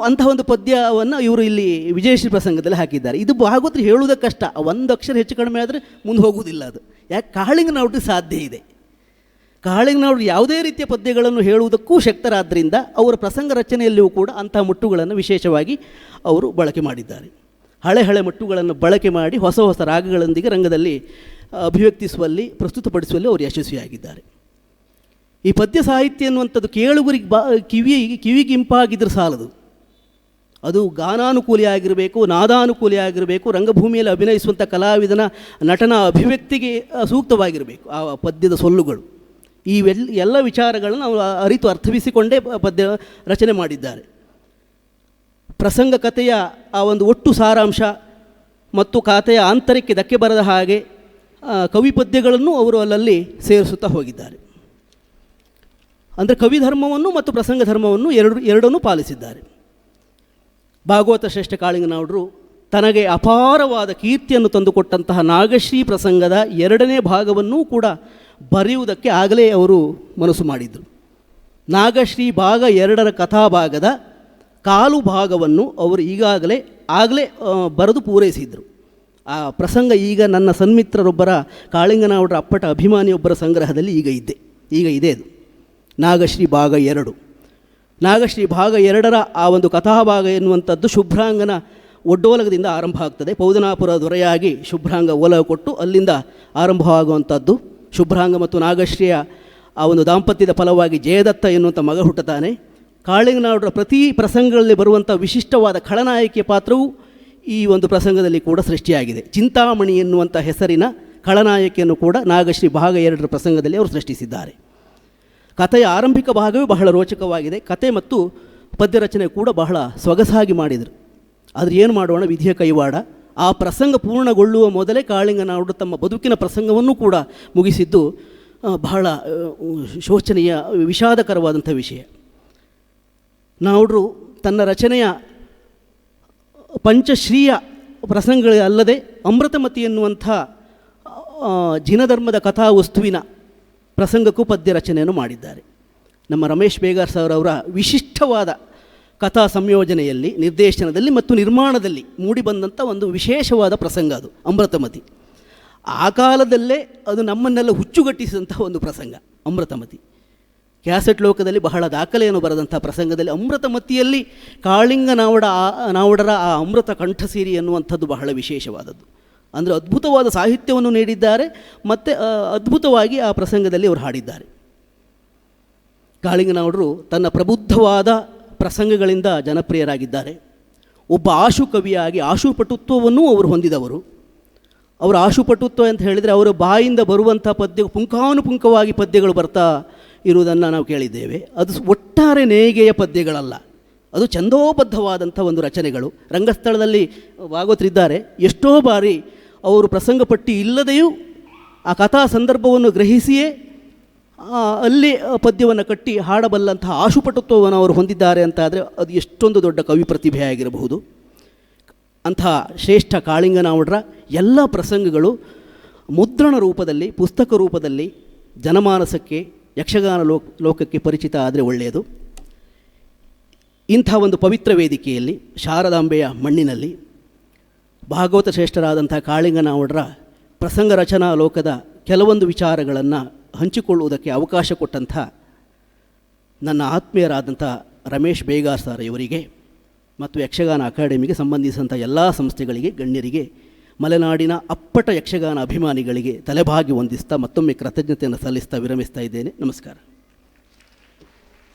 ಅಂತಹ ಒಂದು ಪದ್ಯವನ್ನು ಇವರು ಇಲ್ಲಿ ವಿಜಯಶ್ರೀ ಪ್ರಸಂಗದಲ್ಲಿ ಹಾಕಿದ್ದಾರೆ. ಇದು ಭಾಗವತರು ಹೇಳುವುದಕ್ಕೆ ಕಷ್ಟ, ಒಂದು ಅಕ್ಷರ ಹೆಚ್ಚು ಕಡಿಮೆ ಆದರೆ ಮುಂದೆ ಹೋಗುವುದಿಲ್ಲ. ಅದು ಯಾಕೆ ಕಾಳಿಂಗನವ್ರಿಗೆ ಸಾಧ್ಯ ಇದೆ. ಕಾಳಿಂಗನವರು ಯಾವುದೇ ರೀತಿಯ ಪದ್ಯಗಳನ್ನು ಹೇಳುವುದಕ್ಕೂ ಶಕ್ತರಾದ್ದರಿಂದ ಅವರ ಪ್ರಸಂಗ ರಚನೆಯಲ್ಲಿಯೂ ಕೂಡ ಅಂತಹ ಮುಟ್ಟುಗಳನ್ನು ವಿಶೇಷವಾಗಿ ಅವರು ಬಳಕೆ ಮಾಡಿದ್ದಾರೆ. ಹಳೆ ಮುಟ್ಟುಗಳನ್ನು ಬಳಕೆ ಮಾಡಿ ಹೊಸ ಹೊಸ ರಾಗಗಳೊಂದಿಗೆ ರಂಗದಲ್ಲಿ ಅಭಿವ್ಯಕ್ತಿಸುವಲ್ಲಿ, ಪ್ರಸ್ತುತಪಡಿಸುವಲ್ಲಿ ಅವರು ಯಶಸ್ವಿಯಾಗಿದ್ದಾರೆ. ಈ ಪದ್ಯ ಸಾಹಿತ್ಯ ಎನ್ನುವಂಥದ್ದು ಕೇಳುಗರಿಗೆ ಕಿವಿಗಿಂಪಾಗಿದ್ದರೆ ಸಾಲದು, ಅದು ಗಾನಾನುಕೂಲಿ ಆಗಿರಬೇಕು, ನಾದಾನುಕೂಲಿ ಆಗಿರಬೇಕು, ರಂಗಭೂಮಿಯಲ್ಲಿ ಅಭಿನಯಿಸುವಂಥ ಕಲಾವಿದನ ನಟನ ಅಭಿವ್ಯಕ್ತಿಗೆ ಸೂಕ್ತವಾಗಿರಬೇಕು ಆ ಪದ್ಯದ ಸೊಲ್ಲುಗಳು. ಈ ಎಲ್ಲ ವಿಚಾರಗಳನ್ನು ಅವರು ಅರಿತು ಅರ್ಥವಿಸಿಕೊಂಡೇ ಪದ್ಯ ರಚನೆ ಮಾಡಿದ್ದಾರೆ. ಪ್ರಸಂಗ ಕಥೆಯ ಆ ಒಂದು ಒಟ್ಟು ಸಾರಾಂಶ ಮತ್ತು ಕಥೆಯ ಆಂತರಕ್ಕೆ ಧಕ್ಕೆ ಬರದ ಹಾಗೆ ಕವಿ ಪದ್ಯಗಳನ್ನು ಅವರು ಅಲ್ಲಲ್ಲಿ ಸೇರಿಸುತ್ತಾ ಹೋಗಿದ್ದಾರೆ. ಅಂದರೆ ಕವಿ ಧರ್ಮವನ್ನು ಮತ್ತು ಪ್ರಸಂಗ ಧರ್ಮವನ್ನು ಎರಡನ್ನೂ ಪಾಲಿಸಿದ್ದಾರೆ. ಭಾಗವತ ಶ್ರೇಷ್ಠ ಕಾಳಿಂಗನವರು ತನಗೆ ಅಪಾರವಾದ ಕೀರ್ತಿಯನ್ನು ತಂದುಕೊಟ್ಟಂತಹ ನಾಗಶ್ರೀ ಪ್ರಸಂಗದ 2ನೇ ಭಾಗವನ್ನೂ ಕೂಡ ಬರೆಯುವುದಕ್ಕೆ ಆಗಲೇ ಅವರು ಮನಸ್ಸು ಮಾಡಿದರು. ನಾಗಶ್ರೀ ಭಾಗ 2ರ ಕಥಾಭಾಗದ ಕಾಲು ಭಾಗವನ್ನು ಅವರು ಆಗಲೇ ಬರೆದು ಪೂರೈಸಿದರು. ಆ ಪ್ರಸಂಗ ಈಗ ನನ್ನ ಸನ್ಮಿತ್ರರೊಬ್ಬರ ಕಾಳಿಂಗನವರ ಅಪ್ಪಟ ಅಭಿಮಾನಿಯೊಬ್ಬರ ಸಂಗ್ರಹದಲ್ಲಿ ಈಗ ಇದೆ ಅದು ನಾಗಶ್ರೀ ಭಾಗ 2. ನಾಗಶ್ರೀ ಭಾಗ 2ರ ಆ ಒಂದು ಕಥಾಭಾಗ ಎನ್ನುವಂಥದ್ದು ಶುಭ್ರಾಂಗನ ಒಡ್ಡೋಲಗದಿಂದ ಆರಂಭ ಆಗ್ತದೆ. ಪೌದನಾಪುರ ದೊರೆಯಾಗಿ ಶುಭ್ರಾಂಗ ಓಲಗ ಕೊಟ್ಟು ಅಲ್ಲಿಂದ ಆರಂಭವಾಗುವಂಥದ್ದು. ಶುಭ್ರಾಂಗ ಮತ್ತು ನಾಗಶ್ರೀಯ ಆ ಒಂದು ದಾಂಪತ್ಯದ ಫಲವಾಗಿ ಜಯದತ್ತ ಎನ್ನುವಂಥ ಮಗ ಹುಟ್ಟುತ್ತಾನೆ. ಕಾಳಿಂಗನವರ ಪ್ರತಿ ಪ್ರಸಂಗಗಳಲ್ಲಿ ಬರುವಂಥ ವಿಶಿಷ್ಟವಾದ ಖಳನಾಯಕಿಯ ಪಾತ್ರವು ಈ ಒಂದು ಪ್ರಸಂಗದಲ್ಲಿ ಕೂಡ ಸೃಷ್ಟಿಯಾಗಿದೆ. ಚಿಂತಾಮಣಿ ಎನ್ನುವಂಥ ಹೆಸರಿನ ಖಳನಾಯಕಿಯನ್ನು ಕೂಡ ನಾಗಶ್ರೀ ಭಾಗ 2ರ ಪ್ರಸಂಗದಲ್ಲಿ ಅವರು ಸೃಷ್ಟಿಸಿದ್ದಾರೆ. ಕಥೆಯ ಆರಂಭಿಕ ಭಾಗವೇ ಬಹಳ ರೋಚಕವಾಗಿದೆ. ಕತೆ ಮತ್ತು ಪದ್ಯ ರಚನೆ ಕೂಡ ಬಹಳ ಸೊಗಸಾಗಿ ಮಾಡಿದರು. ಆದರೆ ಏನು ಮಾಡೋಣ, ವಿಧಿಯ ಕೈವಾಡ. ಆ ಪ್ರಸಂಗ ಪೂರ್ಣಗೊಳ್ಳುವ ಮೊದಲೇ ಕಾಳಿಂಗನವರು ತಮ್ಮ ಬದುಕಿನ ಪ್ರಸಂಗವನ್ನು ಕೂಡ ಮುಗಿಸಿದ್ದು ಬಹಳ ಶೋಚನೀಯ, ವಿಷಾದಕರವಾದಂಥ ವಿಷಯ. ನಾವುಡ್ರು ತನ್ನ ರಚನೆಯ ಪಂಚಶ್ರೀಯ ಪ್ರಸಂಗಗಳಲ್ಲದೆ ಅಮೃತಮತಿ ಎನ್ನುವಂಥ ಜಿನಧರ್ಮದ ಕಥಾ ವಸ್ತುವಿನ ಪ್ರಸಂಗಕ್ಕೂ ಪದ್ಯ ರಚನೆಯನ್ನು ಮಾಡಿದ್ದಾರೆ. ನಮ್ಮ ರಮೇಶ್ ಬೇಗಾರ್ ಸರ್ ಅವರ ವಿಶಿಷ್ಟವಾದ ಕಥಾ ಸಂಯೋಜನೆಯಲ್ಲಿ, ನಿರ್ದೇಶನದಲ್ಲಿ ಮತ್ತು ನಿರ್ಮಾಣದಲ್ಲಿ ಮೂಡಿಬಂದಂಥ ಒಂದು ವಿಶೇಷವಾದ ಪ್ರಸಂಗ ಅದು ಅಮೃತಮತಿ. ಆ ಕಾಲದಲ್ಲೇ ಅದು ನಮ್ಮನ್ನೆಲ್ಲ ಹುಚ್ಚುಗಟ್ಟಿಸಿದಂಥ ಒಂದು ಪ್ರಸಂಗ ಅಮೃತಮತಿ. ಕ್ಯಾಸೆಟ್ ಲೋಕದಲ್ಲಿ ಬಹಳ ದಾಖಲೆಯನ್ನು ಬರೆದಂಥ ಪ್ರಸಂಗದಲ್ಲಿ ಅಮೃತಮತಿಯಲ್ಲಿ ನಾವುಡರ ಆ ಅಮೃತ ಕಂಠಸೀರಿ ಎನ್ನುವಂಥದ್ದು ಬಹಳ ವಿಶೇಷವಾದದ್ದು. ಅಂದರೆ ಅದ್ಭುತವಾದ ಸಾಹಿತ್ಯವನ್ನು ನೀಡಿದ್ದಾರೆ ಮತ್ತು ಅದ್ಭುತವಾಗಿ ಆ ಪ್ರಸಂಗದಲ್ಲಿ ಅವರು ಹಾಡಿದ್ದಾರೆ. ಕಾಳಿಂಗನವರು ತನ್ನ ಪ್ರಬುದ್ಧವಾದ ಪ್ರಸಂಗಗಳಿಂದ ಜನಪ್ರಿಯರಾಗಿದ್ದಾರೆ. ಒಬ್ಬ ಆಶು ಕವಿಯಾಗಿ ಆಶುಪಟುತ್ವವನ್ನೂ ಅವರು ಹೊಂದಿದವರು. ಅವರ ಆಶುಪಟುತ್ವ ಅಂತ ಹೇಳಿದರೆ ಅವರ ಬಾಯಿಂದ ಬರುವಂಥ ಪದ್ಯ ಪುಂಖಾನುಪುಂಖವಾಗಿ ಪದ್ಯಗಳು ಬರ್ತಾ ಇರುವುದನ್ನು ನಾವು ಕೇಳಿದ್ದೇವೆ. ಅದು ಒಟ್ಟಾರೆ ನೇಯ್ಗೆಯ ಪದ್ಯಗಳಲ್ಲ, ಅದು ಛಂದೋಬದ್ಧವಾದಂಥ ಒಂದು ರಚನೆಗಳು. ರಂಗಸ್ಥಳದಲ್ಲಿ ಭಾಗವತರಿದ್ದಾರೆ, ಎಷ್ಟೋ ಬಾರಿ ಅವರು ಪ್ರಸಂಗ ಪಟ್ಟಿ ಇಲ್ಲದೆಯೂ ಆ ಕಥಾ ಸಂದರ್ಭವನ್ನು ಗ್ರಹಿಸಿಯೇ ಅಲ್ಲಿ ಪದ್ಯವನ್ನು ಕಟ್ಟಿ ಹಾಡಬಲ್ಲಂತಹ ಆಶುಪಟುತ್ವವನ್ನು ಅವರು ಹೊಂದಿದ್ದಾರೆ ಅಂತಾದರೆ ಅದು ಎಷ್ಟೊಂದು ದೊಡ್ಡ ಕವಿ ಪ್ರತಿಭೆಯಾಗಿರಬಹುದು. ಅಂಥ ಶ್ರೇಷ್ಠ ಕಾಳಿಂಗನಾವಡರ ಎಲ್ಲ ಪ್ರಸಂಗಗಳು ಮುದ್ರಣ ರೂಪದಲ್ಲಿ, ಪುಸ್ತಕ ರೂಪದಲ್ಲಿ ಜನಮಾನಸಕ್ಕೆ, ಯಕ್ಷಗಾನ ಲೋಕಕ್ಕೆ ಪರಿಚಿತ ಆದರೆ ಒಳ್ಳೆಯದು. ಇಂಥ ಒಂದು ಪವಿತ್ರ ವೇದಿಕೆಯಲ್ಲಿ ಶಾರದಾಂಬೆಯ ಮಣ್ಣಿನಲ್ಲಿ ಭಾಗವತ ಶ್ರೇಷ್ಠರಾದಂಥ ಕಾಳಿಂಗನಾವಡರ ಪ್ರಸಂಗ ರಚನಾ ಲೋಕದ ಕೆಲವೊಂದು ವಿಚಾರಗಳನ್ನು ಹಂಚಿಕೊಳ್ಳುವುದಕ್ಕೆ ಅವಕಾಶ ಕೊಟ್ಟಂಥ ನನ್ನ ಆತ್ಮೀಯರಾದಂಥ ರಮೇಶ್ ಬೇಗಾರ್ ಸರ್ ಇವರಿಗೆ ಮತ್ತು ಯಕ್ಷಗಾನ ಅಕಾಡೆಮಿಗೆ ಸಂಬಂಧಿಸಿದಂಥ ಎಲ್ಲ ಸಂಸ್ಥೆಗಳಿಗೆ, ಗಣ್ಯರಿಗೆ, ಮಲೆನಾಡಿನ ಅಪ್ಪಟ ಯಕ್ಷಗಾನ ಅಭಿಮಾನಿಗಳಿಗೆ ತಲೆಬಾಗಿ ವಂದಿಸ್ತಾ ಮತ್ತೊಮ್ಮೆ ಕೃತಜ್ಞತೆಯನ್ನು ಸಲ್ಲಿಸ್ತಾ ವಿರಮಿಸ್ತಾ ಇದ್ದೇನೆ. ನಮಸ್ಕಾರ.